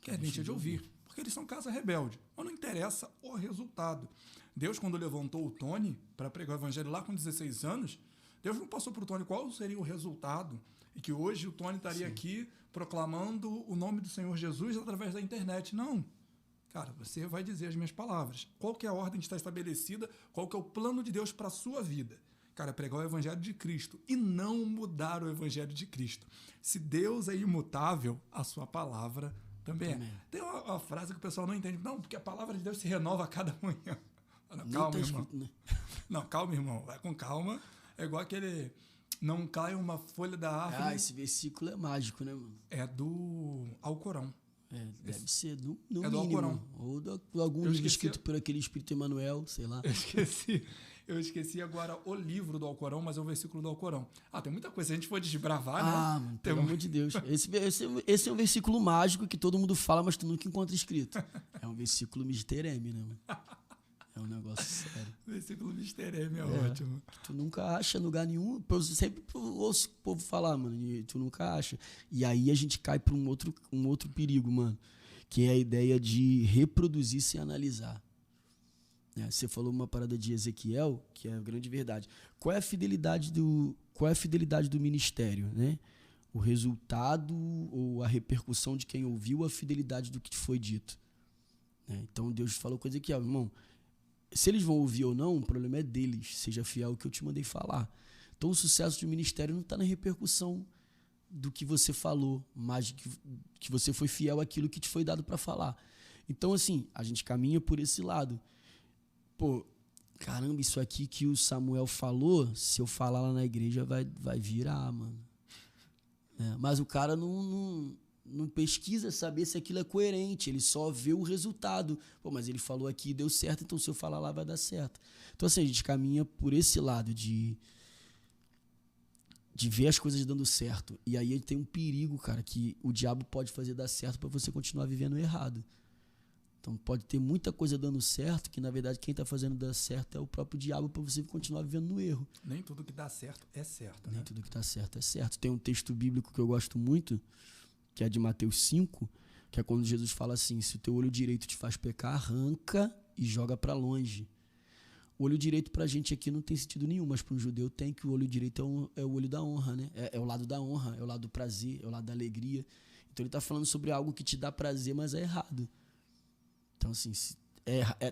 quer deixem de ouvir. Porque eles são casa rebelde. Mas não interessa o resultado. Deus, quando levantou o Tony para pregar o evangelho lá com 16 anos, Deus não passou para o Tony qual seria o resultado. E que hoje o Tony estaria aqui proclamando o nome do Senhor Jesus através da internet. Não. Cara, você vai dizer as minhas palavras. Qual que é a ordem que está estabelecida? Qual que é o plano de Deus para a sua vida? Cara, pregar o evangelho de Cristo e não mudar o evangelho de Cristo. Se Deus é imutável, a sua palavra também é. Tem uma frase que o pessoal não entende. Não, porque a palavra de Deus se renova a cada manhã. Não, calma, irmão. Né? Não, calma, irmão. Vai com calma. É igual aquele... Não cai uma folha da árvore. Ah, esse versículo é mágico, né, mano? É do Alcorão. Deve ser no mínimo. Do Alcorão. Ou de algum livro escrito por aquele Espírito Emmanuel, sei lá. Eu esqueci agora o livro do Alcorão, mas é o versículo do Alcorão. tem muita coisa. Se a gente for desbravar, né? Mano, pelo amor de Deus. Esse é um versículo mágico que todo mundo fala, mas tu nunca encontra escrito. É um versículo Mr. M, né, mano? É um negócio sério. Versículo Mr. M é ótimo. Tu nunca acha em lugar nenhum. Eu sempre ouço o povo falar, mano, e tu nunca acha. E aí a gente cai para um outro perigo, mano, que é a ideia de reproduzir sem analisar. Você falou uma parada de Ezequiel, que é a grande verdade. Qual é a fidelidade do ministério, né? O resultado ou a repercussão de quem ouviu, a fidelidade do que te foi dito. Então Deus falou com Ezequiel, irmão, se eles vão ouvir ou não, o problema é deles. Seja fiel ao que eu te mandei falar. Então o sucesso do ministério não está na repercussão do que você falou, mas que você foi fiel àquilo que te foi dado para falar. Então, assim, a gente caminha por esse lado. Pô, caramba, isso aqui que o Samuel falou, se eu falar lá na igreja, vai virar, mano. Mas o cara não pesquisa saber se aquilo é coerente, ele só vê o resultado. Pô, mas ele falou aqui e deu certo, então se eu falar lá vai dar certo. Então, assim, a gente caminha por esse lado de de ver as coisas dando certo. E aí tem um perigo, cara, que o diabo pode fazer dar certo para você continuar vivendo errado. Então pode ter muita coisa dando certo, que na verdade quem tá fazendo dar certo é o próprio diabo para você continuar vivendo no erro. Nem tudo que dá certo é certo, né? Nem tudo que tá certo é certo. Tem um texto bíblico que eu gosto muito, que é de Mateus 5, que é quando Jesus fala assim: se o teu olho direito te faz pecar, arranca e joga para longe. O olho direito pra gente aqui não tem sentido nenhum, mas para um judeu tem, que o olho direito é o olho da honra, né? É o lado da honra, é o lado do prazer, é o lado da alegria. Então ele tá falando sobre algo que te dá prazer, mas é errado. Então assim, se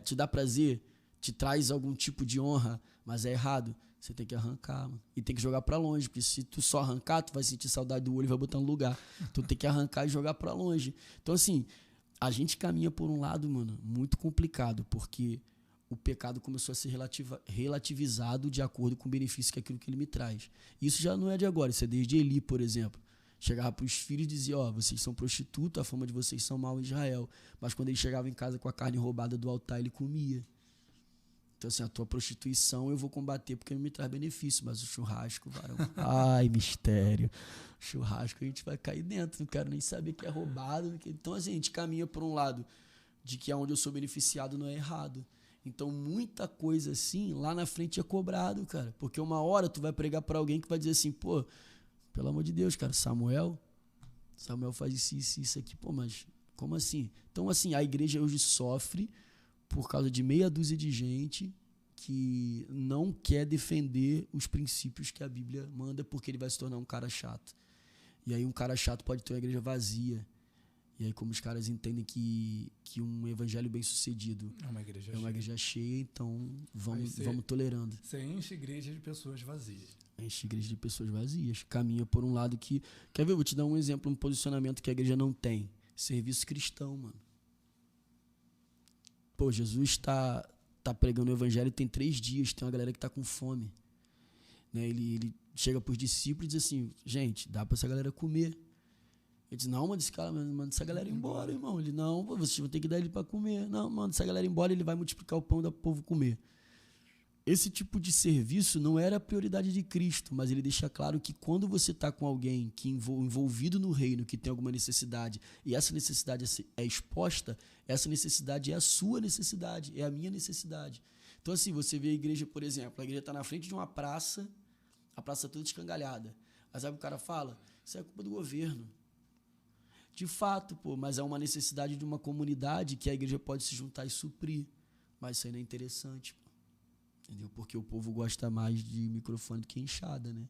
te dá prazer, te traz algum tipo de honra, mas é errado, você tem que arrancar, mano. E tem que jogar pra longe, porque se tu só arrancar, tu vai sentir saudade do olho e vai botar no lugar. Então tem que arrancar e jogar pra longe. Então assim, a gente caminha por um lado, mano, muito complicado, porque o pecado começou a ser relativizado de acordo com o benefício que aquilo que ele me traz. Isso já não é de agora, isso é desde Eli, por exemplo. Chegava para os filhos e dizia: ó, vocês são prostitutos, a fama de vocês são mal em Israel. Mas quando ele chegava em casa com a carne roubada do altar, ele comia. Então assim, a tua prostituição eu vou combater porque não me traz benefício, mas o churrasco, varão, ai, mistério. Churrasco a gente vai cair dentro, não quero nem saber que é roubado. Então assim, a gente caminha por um lado de que aonde eu sou beneficiado não é errado. Então muita coisa assim, lá na frente é cobrado, cara. Porque uma hora tu vai pregar para alguém que vai dizer assim: pô, pelo amor de Deus, cara, Samuel faz isso aqui. Pô, mas como assim? Então, assim, a igreja hoje sofre por causa de meia dúzia de gente que não quer defender os princípios que a Bíblia manda, porque ele vai se tornar um cara chato. E aí um cara chato pode ter uma igreja vazia. E aí como os caras entendem que um evangelho bem sucedido é uma igreja cheia, então vamos tolerando. Você enche igreja de pessoas vazias. Enche igreja de pessoas vazias. Caminha por um lado que... Quer ver? Eu vou te dar um exemplo, um posicionamento que a igreja não tem. Serviço cristão, mano. Pô, Jesus tá pregando o evangelho e tem 3 dias, tem uma galera que tá com fome. Né? Ele chega pros discípulos e diz assim: gente, dá pra essa galera comer. Ele diz: não, manda essa galera embora, irmão. Ele: não, vocês vão ter que dar ele pra comer. Não, manda essa galera embora, ele vai multiplicar o pão do povo comer. Esse tipo de serviço não era a prioridade de Cristo, mas ele deixa claro que quando você está com alguém que envolvido no reino, que tem alguma necessidade, e essa necessidade é exposta, essa necessidade é a sua necessidade, é a minha necessidade. Então assim, você vê a igreja, por exemplo, a igreja está na frente de uma praça, a praça toda escangalhada. Mas sabe o que o cara fala? Isso é culpa do governo. De fato, pô, mas é uma necessidade de uma comunidade que a igreja pode se juntar e suprir. Mas isso aí não é interessante, pô. Entendeu? Porque o povo gosta mais de microfone do que enxada, né?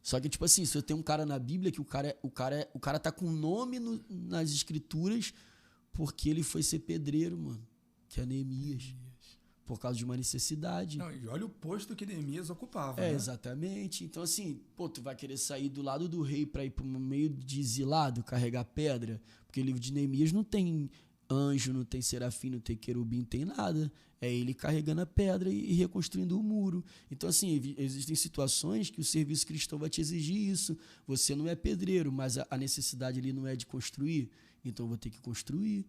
Só que, tipo assim, se eu tenho um cara na Bíblia que o cara tá com nome nas escrituras porque ele foi ser pedreiro, mano. Que é Neemias. Por causa de uma necessidade. Não, e olha o posto que Neemias ocupava, né? né? Exatamente. Então, assim, pô, tu vai querer sair do lado do rei pra ir pro meio de exilado, carregar pedra? Porque o livro de Neemias não tem anjo, não tem serafim, não tem querubim, não tem nada. É ele carregando a pedra e reconstruindo o muro. Então, assim, existem situações que o serviço cristão vai te exigir isso. Você não é pedreiro, mas a necessidade ali não é de construir. Então, eu vou ter que construir.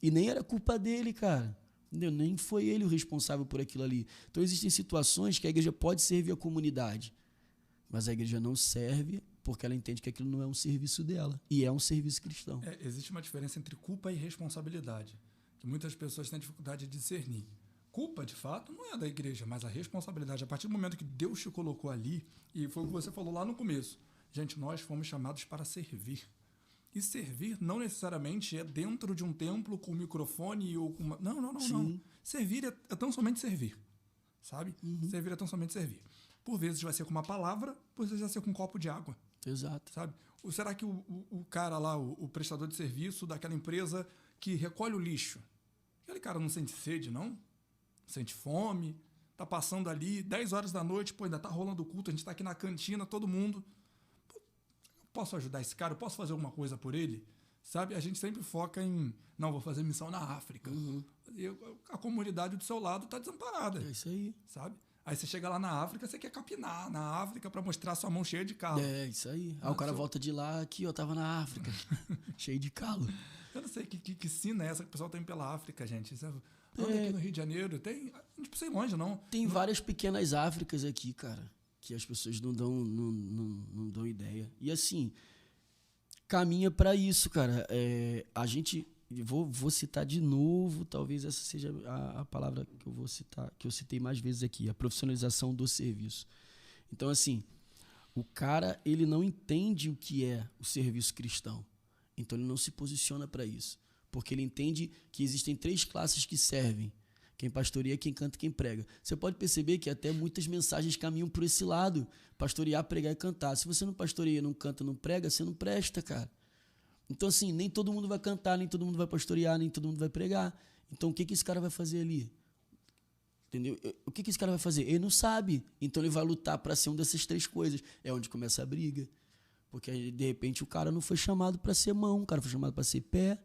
E nem era culpa dele, cara. Entendeu? Nem foi ele o responsável por aquilo ali. Então, existem situações que a igreja pode servir a comunidade, mas a igreja não serve porque ela entende que aquilo não é um serviço dela. E é um serviço cristão. Existe uma diferença entre culpa e responsabilidade, que muitas pessoas têm dificuldade de discernir. Culpa, de fato, não é da igreja, mas a responsabilidade, a partir do momento que Deus te colocou ali, e foi o que você falou lá no começo, gente, nós fomos chamados para servir. E servir não necessariamente é dentro de um templo com um microfone ou com uma... Não. Servir é tão somente servir, sabe? Servir é tão somente servir. Por vezes vai ser com uma palavra, por vezes vai ser com um copo de água. Exato. Sabe? Ou será que o cara lá, o prestador de serviço daquela empresa que recolhe o lixo, aquele cara não sente sede, não? Sente fome, tá passando ali 10 horas da noite, pô, ainda tá rolando o culto, a gente tá aqui na cantina, todo mundo. Pô, posso ajudar esse cara? Eu posso fazer alguma coisa por ele? Sabe? A gente sempre foca em, não, vou fazer missão na África. E a comunidade do seu lado tá desamparada. É isso aí. Sabe? Aí você chega lá na África, você quer capinar na África para mostrar sua mão cheia de calo. É, isso aí. Aí o cara volta de lá, aqui, ó, tava na África, cheio de calo. Eu não sei que sina é essa que o pessoal tem pela África, gente. Aqui no Rio de Janeiro tem... A gente não precisa ir longe, não. Tem várias pequenas Áfricas aqui, cara. que as pessoas não dão ideia. E assim, caminha para isso, cara. A gente, vou citar de novo, talvez essa seja a palavra que eu vou citar, que eu citei mais vezes aqui, a profissionalização do serviço. Então, assim, o cara, ele não entende o que é o serviço cristão. Então, ele não se posiciona para isso. Porque ele entende que existem 3 classes que servem. Quem pastoreia, quem canta e quem prega. Você pode perceber que até muitas mensagens caminham por esse lado. Pastorear, pregar e cantar. Se você não pastoreia, não canta, não prega, você não presta, cara. Então, assim, nem todo mundo vai cantar, nem todo mundo vai pastorear, nem todo mundo vai pregar. Então, o que esse cara vai fazer ali? Entendeu? O que esse cara vai fazer? Ele não sabe. Então, ele vai lutar para ser uma dessas 3 coisas. É onde começa a briga. Porque, de repente, o cara não foi chamado para ser mão, o cara foi chamado para ser pé.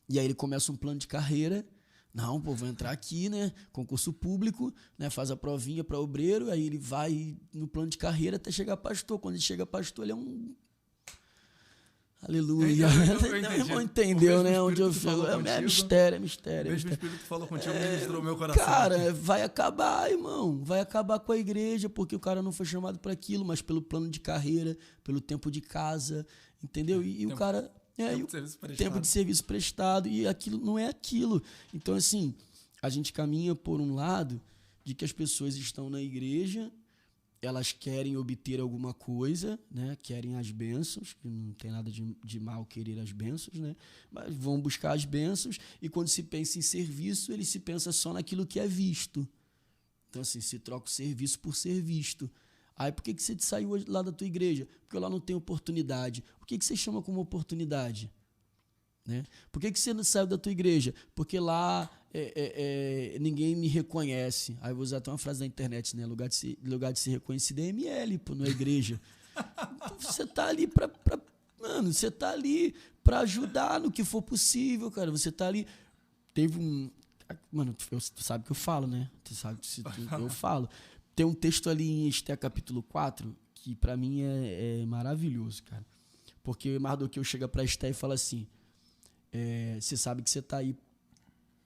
E aí ele começa um plano de carreira. Não, pô, vou entrar aqui, né? Concurso público, né? Faz a provinha para obreiro, aí ele vai no plano de carreira até chegar pastor. Quando ele chega pastor, ele é um... Aleluia. Não entendeu, né? Onde eu fico. É mistério. O mesmo Espírito que falou contigo ministrou meu coração. Cara, vai acabar, irmão. Vai acabar com a igreja, porque o cara não foi chamado para aquilo, mas pelo plano de carreira, pelo tempo de casa, entendeu? E o cara... tempo de serviço prestado, e aquilo não é aquilo. Então, assim, a gente caminha por um lado de que as pessoas estão na igreja, elas querem obter alguma coisa, né? Querem as bênçãos, que não tem nada de mal querer as bênçãos, né? Mas vão buscar as bênçãos, e quando se pensa em serviço, ele se pensa só naquilo que é visto. Então, assim, se troca o serviço por ser visto. Aí, por que você saiu lá da tua igreja? Porque lá não tem oportunidade. O que você chama como oportunidade? Né? Por que você não saiu da tua igreja? Porque lá ninguém me reconhece. Aí eu vou usar até uma frase da internet, né? Lugar de ser reconhecido é ML, pô, não é igreja. Então, você tá ali mano, você tá ali pra ajudar no que for possível, cara. Você tá ali... Teve um... Mano, tu sabe que eu falo, né? Tu sabe que eu falo. Tem um texto ali em Esté capítulo 4 que pra mim é maravilhoso, cara. Porque Mardoqueu chega pra Esté e fala assim, você sabe que você tá aí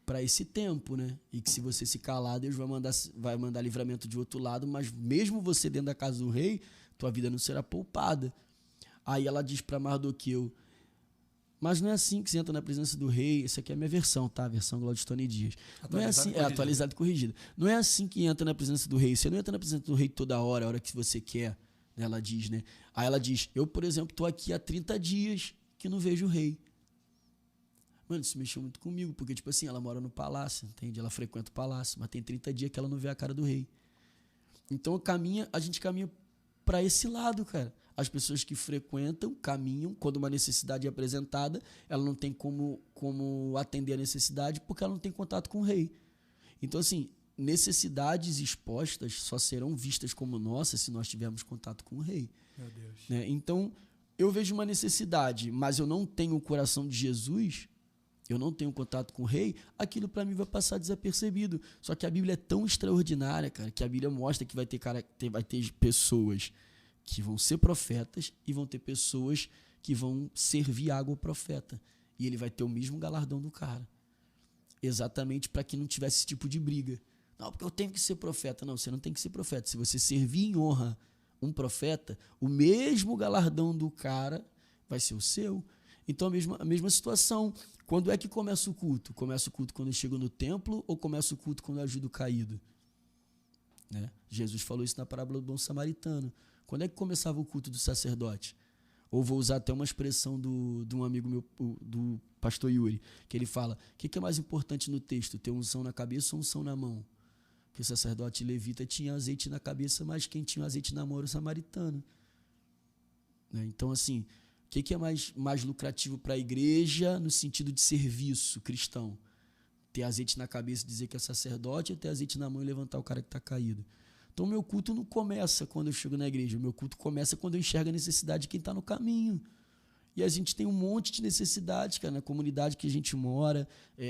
pra esse tempo, né? E que se você se calar, Deus vai mandar livramento de outro lado, mas mesmo você dentro da casa do rei, tua vida não será poupada. Aí ela diz pra Mardoqueu, mas não é assim que você entra na presença do rei. Essa aqui é a minha versão, tá? A versão Glaudistone Dias. Não é assim, atualizada e corrigida. Não é assim que entra na presença do rei. Você não entra na presença do rei toda hora, a hora que você quer, né? Ela diz, né? Aí ela diz, eu, por exemplo, tô aqui há 30 dias que não vejo o rei. Mano, isso mexeu muito comigo, porque, tipo assim, ela mora no palácio, entende? Ela frequenta o palácio, mas tem 30 dias que ela não vê a cara do rei. Então, a gente caminha para esse lado, cara. As pessoas que frequentam, caminham, quando uma necessidade é apresentada, ela não tem como atender a necessidade porque ela não tem contato com o rei. Então, assim, necessidades expostas só serão vistas como nossas se nós tivermos contato com o rei. Meu Deus. Né? Então, eu vejo uma necessidade, mas eu não tenho o coração de Jesus, eu não tenho contato com o rei, aquilo para mim vai passar desapercebido. Só que a Bíblia é tão extraordinária, cara, que a Bíblia mostra que vai ter pessoas que vão ser profetas e vão ter pessoas que vão servir água ao profeta. E ele vai ter o mesmo galardão do cara. Exatamente para que não tivesse esse tipo de briga. Não, porque eu tenho que ser profeta. Não, você não tem que ser profeta. Se você servir em honra um profeta, o mesmo galardão do cara vai ser o seu. Então, a mesma situação. Quando é que começa o culto? Começa o culto quando eu chego no templo ou começa o culto quando eu ajudo o caído? Né? Jesus falou isso na parábola do bom samaritano. Quando é que começava o culto do sacerdote? Ou vou usar até uma expressão de um amigo meu, do pastor Yuri, que ele fala, o que é mais importante no texto, ter unção na cabeça ou unção na mão? Porque o sacerdote levita tinha azeite na cabeça, mas quem tinha azeite na mão era o samaritano. Né? Então, assim, o que é mais lucrativo para a igreja no sentido de serviço cristão? Ter azeite na cabeça e dizer que é sacerdote ou ter azeite na mão e levantar o cara que está caído? Então, meu culto não começa quando eu chego na igreja. O meu culto começa quando eu enxergo a necessidade de quem está no caminho. E a gente tem um monte de necessidades, cara, na comunidade que a gente mora,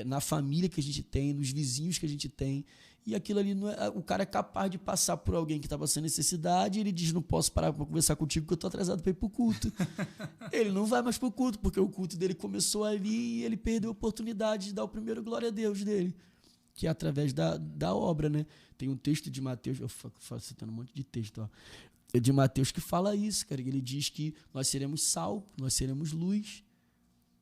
na família que a gente tem, nos vizinhos que a gente tem. E aquilo ali, não é, o cara é capaz de passar por alguém que está passando necessidade e ele diz, não posso parar para conversar contigo porque eu estou atrasado para ir para o culto. Ele não vai mais para o culto, porque o culto dele começou ali e ele perdeu a oportunidade de dar o primeiro glória a Deus dele, que é através da obra, né? Tem um texto de Mateus, eu faço citando um monte de texto, ó. de Mateus que fala isso, cara. Ele diz que nós seremos sal, nós seremos luz,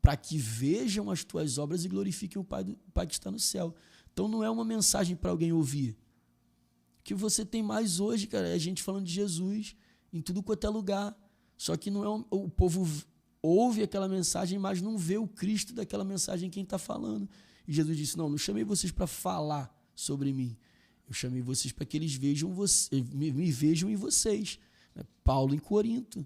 para que vejam as tuas obras e glorifiquem o Pai que está no céu. Então não é uma mensagem para alguém ouvir. O que você tem mais hoje, cara, é a gente falando de Jesus em tudo quanto é lugar. Só que não é o povo ouve aquela mensagem, mas não vê o Cristo daquela mensagem quem está falando. E Jesus disse, não chamei vocês para falar sobre mim. Eu chamei vocês para que eles vejam me vejam em vocês. Paulo em Corinto,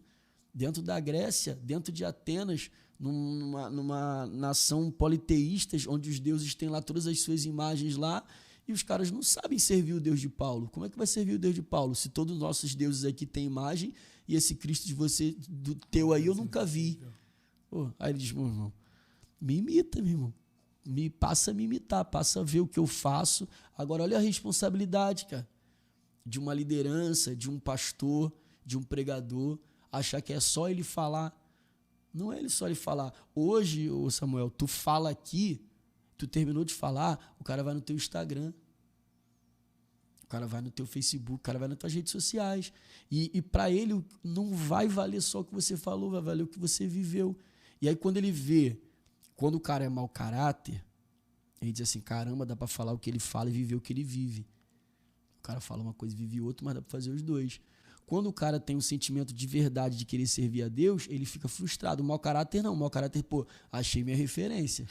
dentro da Grécia, dentro de Atenas, numa nação politeísta, onde os deuses têm lá todas as suas imagens lá, e os caras não sabem servir o Deus de Paulo. Como é que vai servir o Deus de Paulo se todos os nossos deuses aqui têm imagem e esse Cristo de você, do teu aí, eu nunca vi? Pô, aí ele diz, meu irmão, me imita, meu irmão. Passa a me imitar, passa a ver o que eu faço. Agora, olha a responsabilidade, cara, de uma liderança, de um pastor, de um pregador, achar que é só ele falar. Não é só ele falar. Hoje, ô Samuel, tu fala aqui, tu terminou de falar, o cara vai no teu Instagram, o cara vai no teu Facebook, o cara vai nas tuas redes sociais. E para ele não vai valer só o que você falou, vai valer o que você viveu. E aí quando ele vê, quando o cara é mau caráter, ele diz assim, caramba, dá para falar o que ele fala e viver o que ele vive. O cara fala uma coisa e vive outra, mas dá para fazer os dois. Quando o cara tem um sentimento de verdade de querer servir a Deus, ele fica frustrado. O mau caráter não. O mau caráter, achei minha referência.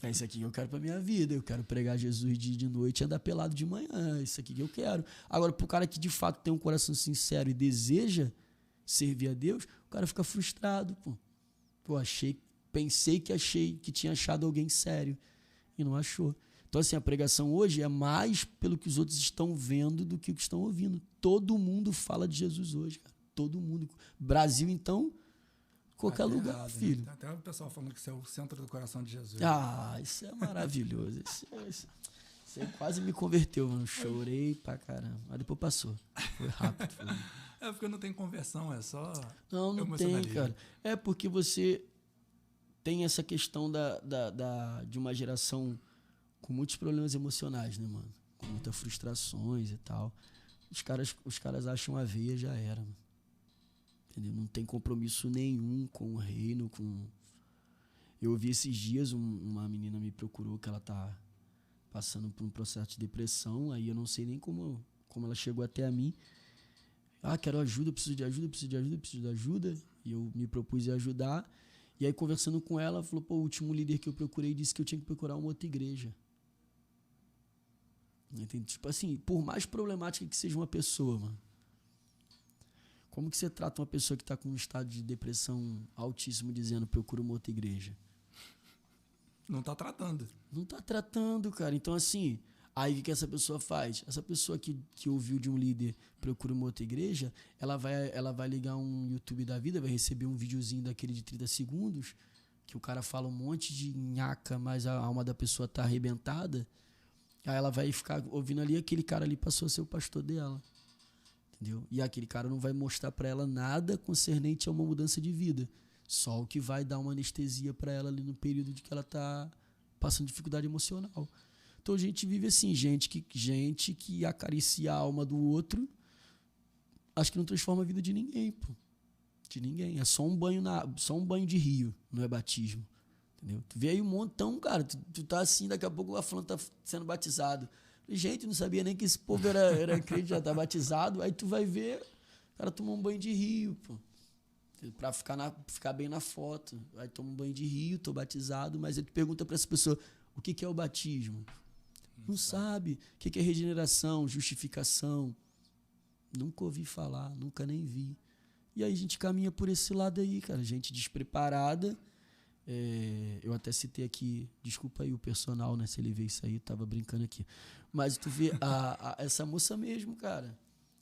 É isso aqui que eu quero pra minha vida. Eu quero pregar Jesus de noite e andar pelado de manhã. É isso aqui que eu quero. Agora, pro cara que de fato tem um coração sincero e deseja servir a Deus, o cara fica frustrado. Pensei que tinha achado alguém sério e não achou. Então, assim, a pregação hoje é mais pelo que os outros estão vendo do que o que estão ouvindo. Todo mundo fala de Jesus hoje, cara. Todo mundo. Brasil, então, qualquer lugar, errado, filho. Né? Até o pessoal falando que isso é o centro do coração de Jesus. Ah, isso é maravilhoso. Isso quase me converteu, mano. Chorei pra caramba. Mas depois passou. Foi rápido. É porque não tem conversão, é só... Não tem, cara. É porque você tem essa questão de uma geração com muitos problemas emocionais, né, mano? Com muitas frustrações e tal. Os caras acham a veia, já era, mano. Entendeu? Não tem compromisso nenhum com o reino, Eu ouvi esses dias, uma menina me procurou que ela tá passando por um processo de depressão, aí eu não sei nem como ela chegou até a mim. Quero ajuda, preciso de ajuda. E eu me propus a ajudar. E aí, conversando com ela, falou, o último líder que eu procurei disse que eu tinha que procurar uma outra igreja. Entende? Tipo assim, por mais problemática que seja uma pessoa, mano, como que você trata uma pessoa que está com um estado de depressão altíssimo dizendo procura uma outra igreja? Não tá tratando. Não tá tratando, cara. Então, assim, aí o que essa pessoa faz? Essa pessoa que ouviu de um líder procura uma outra igreja, ela vai ligar um YouTube da vida, vai receber um videozinho daquele de 30 segundos, que o cara fala um monte de nhaca, mas a alma da pessoa tá arrebentada. Aí ela vai ficar ouvindo ali, aquele cara ali passou a ser o pastor dela. Entendeu? E aquele cara não vai mostrar pra ela nada concernente a uma mudança de vida. Só o que vai dar uma anestesia pra ela ali no período de que ela tá passando dificuldade emocional. Então a gente vive assim, gente que acaricia a alma do outro, acho que não transforma a vida de ninguém, pô. De ninguém. É só um banho de rio, não é batismo. Entendeu? Tu vê aí um montão, cara, tu tá assim, daqui a pouco o fulano tá sendo batizado. Gente, não sabia nem que esse povo era crente, já tá batizado. Aí tu vai ver, o cara tomou um banho de rio, pô. Pra ficar bem na foto. Aí toma um banho de rio, tô batizado, mas aí tu pergunta pra essa pessoa, o que é o batismo? Não sabe. O que é regeneração, justificação? Nunca ouvi falar, nunca nem vi. E aí a gente caminha por esse lado aí, cara. Gente despreparada. Eu até citei aqui, desculpa aí o personal, né? Se ele vê isso aí, eu tava brincando aqui. Mas tu vê, essa moça mesmo, cara,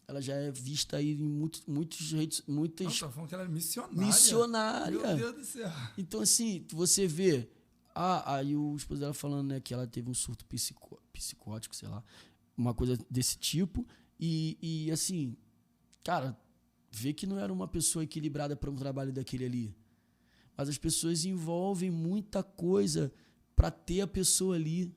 ela já é vista aí em muitas redes. Nossa, falando que ela é missionária. Missionária. Meu Deus do céu. Então, assim, você vê. Aí o esposo dela falando, né, que ela teve um surto psicótico, sei lá, uma coisa desse tipo. E assim, cara, vê que não era uma pessoa equilibrada para um trabalho daquele ali. Mas as pessoas envolvem muita coisa para ter a pessoa ali.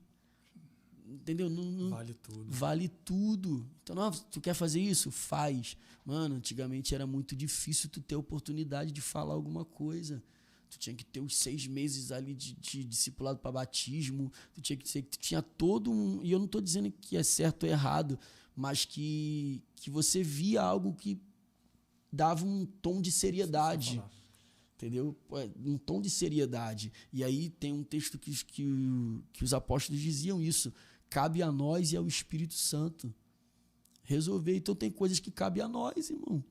entendeu? Vale tudo. Vale tudo. Então, não, tu quer fazer isso? Faz. Mano, antigamente era muito difícil tu ter a oportunidade de falar alguma coisa. Tu tinha que ter os 6 meses ali de discipulado para batismo. Tu tinha que ser que tu tinha todo um... E eu não tô dizendo que é certo ou errado, mas que você via algo que dava um tom de seriedade. Entendeu? Um tom de seriedade. E aí tem um texto que os apóstolos diziam isso. Cabe a nós e ao Espírito Santo resolver. Então tem coisas que cabe a nós, irmão.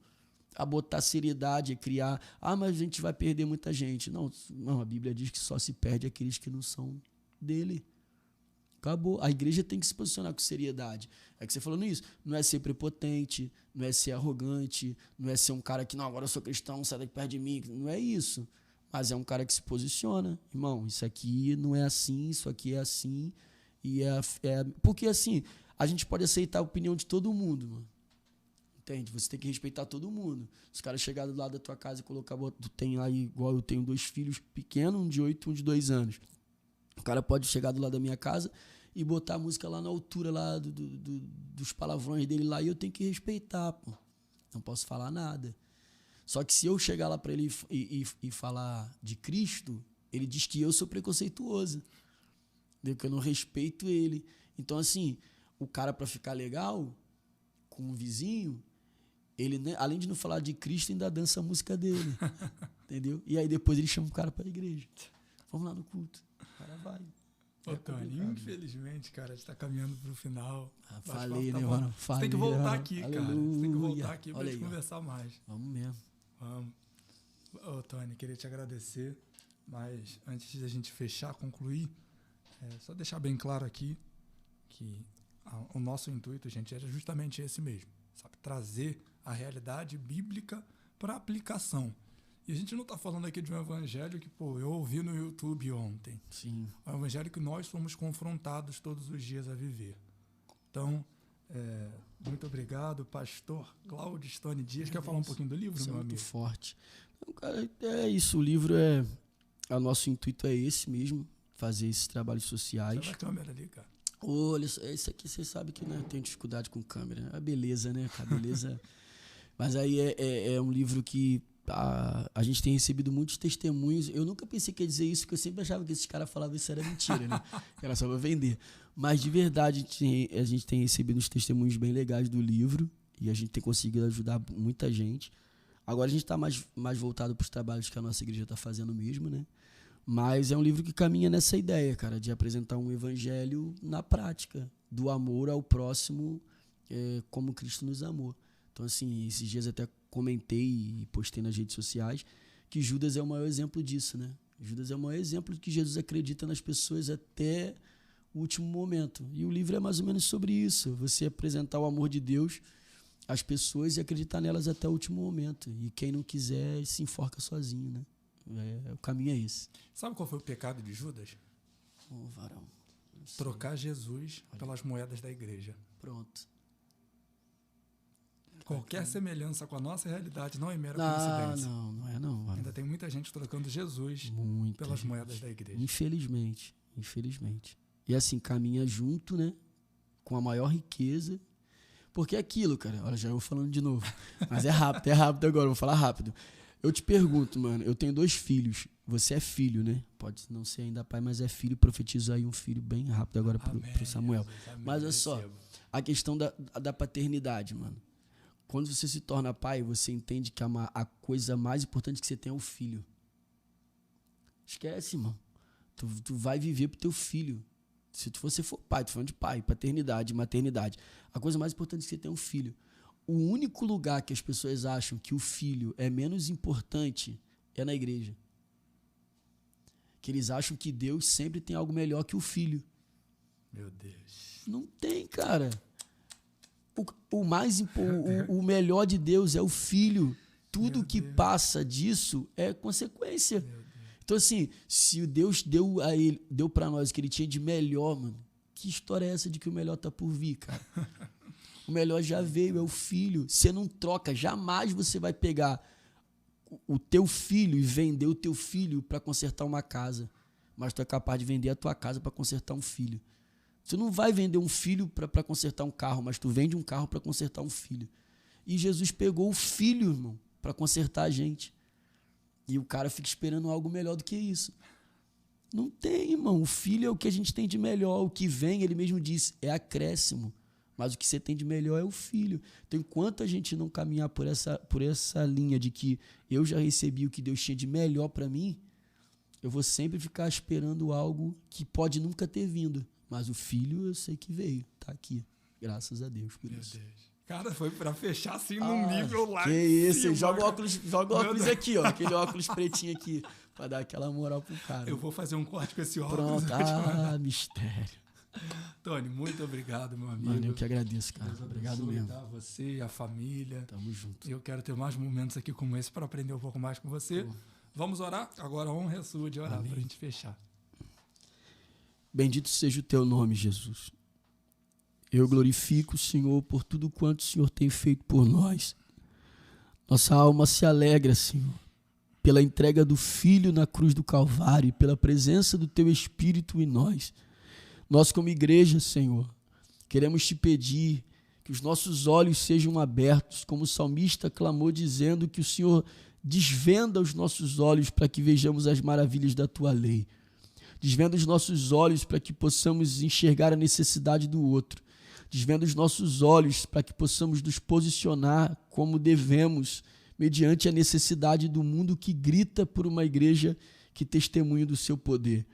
A botar seriedade, a criar... mas a gente vai perder muita gente. Não, a Bíblia diz que só se perde aqueles que não são dele. Acabou. A igreja tem que se posicionar com seriedade. É que você falando isso. Não é ser prepotente, não é ser arrogante, não é ser um cara que, não, agora eu sou cristão, sai daqui perto de mim. Não é isso. Mas é um cara que se posiciona. Irmão, isso aqui não é assim, isso aqui é assim. E porque assim, a gente pode aceitar a opinião de todo mundo, mano. Entende? Você tem que respeitar todo mundo. Os caras chegarem do lado da tua casa e colocar... Tu tem aí, igual eu tenho 2 filhos pequenos, um de 8 e um de 2 anos. O cara pode chegar do lado da minha casa e botar a música lá na altura lá dos palavrões dele lá e eu tenho que respeitar, pô. Não posso falar nada. Só que se eu chegar lá pra ele e falar de Cristo, ele diz que eu sou preconceituoso. Que eu não respeito ele. Então, assim, o cara pra ficar legal com o vizinho, ele, né, além de não falar de Cristo, ainda dança a música dele. Entendeu? E aí depois ele chama o cara pra igreja. Vamos lá no culto. O cara vai. Ô, Tony, infelizmente, cara, a gente tá caminhando pro final. Falei, né, mano? Você tem que voltar aqui, cara. Você tem que voltar aqui pra gente conversar mais. Vamos mesmo. Vamos. Ô, Tony, queria te agradecer, mas antes da gente fechar, concluir, só deixar bem claro aqui que o nosso intuito, gente, era justamente esse mesmo, sabe? Trazer a realidade bíblica para aplicação. E a gente não está falando aqui de um evangelho que, eu ouvi no YouTube ontem. Sim. É um evangelho que nós somos confrontados todos os dias a viver. Então, muito obrigado, pastor Cláudio Stone Dias. Quer falar um pouquinho do livro, meu amigo? Muito forte. Então, cara, é isso. O livro o nosso intuito é esse mesmo, fazer esses trabalhos sociais. Olha a câmera ali, cara. Olha, isso aqui você sabe que, né, eu tenho dificuldade com câmera. A beleza, né? A beleza. Mas aí é um livro que a gente tem recebido muitos testemunhos. Eu nunca pensei que ia dizer isso, porque eu sempre achava que esses caras falavam isso era mentira, né? Era só pra vender. Mas de verdade, a gente tem recebido uns testemunhos bem legais do livro e a gente tem conseguido ajudar muita gente. Agora a gente está mais voltado para os trabalhos que a nossa igreja está fazendo mesmo, né? Mas é um livro que caminha nessa ideia, cara, de apresentar um evangelho na prática, do amor ao próximo, como Cristo nos amou. Então, assim, esses dias até comentei e postei nas redes sociais que Judas é o maior exemplo disso, né? Judas é o maior exemplo de que Jesus acredita nas pessoas até o último momento. E o livro é mais ou menos sobre isso, você apresentar o amor de Deus às pessoas e acreditar nelas até o último momento. E quem não quiser se enforca sozinho, né? O caminho é esse. Sabe qual foi o pecado de Judas? Varão. Trocar Jesus pelas moedas da igreja. Pronto. Qualquer semelhança com a nossa realidade não é mera coincidência. Não é não. Ainda tem muita gente trocando Jesus pelas moedas da igreja. Infelizmente. E assim, caminha junto, né? Com a maior riqueza. Porque é aquilo, cara. Olha, já eu falando de novo. Mas é rápido agora, vou falar rápido. Eu te pergunto, mano, eu tenho 2 filhos. Você é filho, né? Pode não ser ainda pai, mas é filho. Profetizo aí um filho bem rápido agora pro Samuel. Jesus, amém, mas olha só, a questão da paternidade, mano. Quando você se torna pai, você entende que a coisa mais importante que você tem é o filho. Esquece, mano. Tu vai viver pro teu filho. Se você for pai, tô falando de pai, paternidade, maternidade. A coisa mais importante que você tem é um filho. O único lugar que as pessoas acham que o filho é menos importante é na igreja. Que eles acham que Deus sempre tem algo melhor que o filho. Meu Deus. Não tem, cara. O melhor de Deus é o filho. Tudo que passa disso é consequência. Então, assim, se Deus deu pra nós o que ele tinha de melhor, mano, que história é essa de que o melhor tá por vir, cara? O melhor já veio, é o filho. Você não troca, jamais você vai pegar o teu filho e vender o teu filho para consertar uma casa. Mas tu é capaz de vender a tua casa para consertar um filho. Você não vai vender um filho para consertar um carro, mas tu vende um carro para consertar um filho. E Jesus pegou o filho, irmão, para consertar a gente. E o cara fica esperando algo melhor do que isso. Não tem, irmão. O filho é o que a gente tem de melhor. O que vem, ele mesmo disse, é acréscimo. Mas o que você tem de melhor é o filho. Então, enquanto a gente não caminhar por essa linha de que eu já recebi o que Deus tinha de melhor para mim, eu vou sempre ficar esperando algo que pode nunca ter vindo. Mas o filho eu sei que veio. Tá aqui. Graças a Deus por isso. Deus. Cara, foi pra fechar assim num nível lá. Que em isso, cima, joga o cara. óculos aqui, ó. Aquele óculos pretinho aqui. Pra dar aquela moral pro cara. Eu vou fazer um corte com esse óculos. Pronto, mistério. Tony, muito obrigado, meu amigo. Mano, eu que agradeço, cara. Deus Obrigado abençoe, mesmo. tá? Você e a família. Tamo junto. Eu quero ter mais momentos aqui como esse para aprender um pouco mais com você. Vamos orar? Agora a honra é sua de orar para a gente fechar. Bendito seja o teu nome, Jesus. Eu glorifico o Senhor por tudo quanto o Senhor tem feito por nós. Nossa alma se alegra, Senhor, pela entrega do Filho na cruz do Calvário e pela presença do teu Espírito em nós. Nós, como igreja, Senhor, queremos te pedir que os nossos olhos sejam abertos, como o salmista clamou, dizendo que o Senhor desvenda os nossos olhos para que vejamos as maravilhas da tua lei. Desvenda os nossos olhos para que possamos enxergar a necessidade do outro. Desvenda os nossos olhos para que possamos nos posicionar como devemos, mediante a necessidade do mundo que grita por uma igreja que testemunha do seu poder.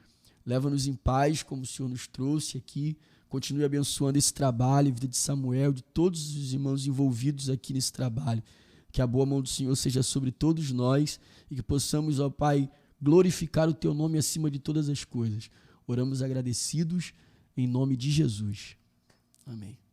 Leva-nos em paz, como o Senhor nos trouxe aqui. Continue abençoando esse trabalho, a vida de Samuel, de todos os irmãos envolvidos aqui nesse trabalho. Que a boa mão do Senhor seja sobre todos nós e que possamos, ó Pai, glorificar o teu nome acima de todas as coisas. Oramos agradecidos em nome de Jesus. Amém.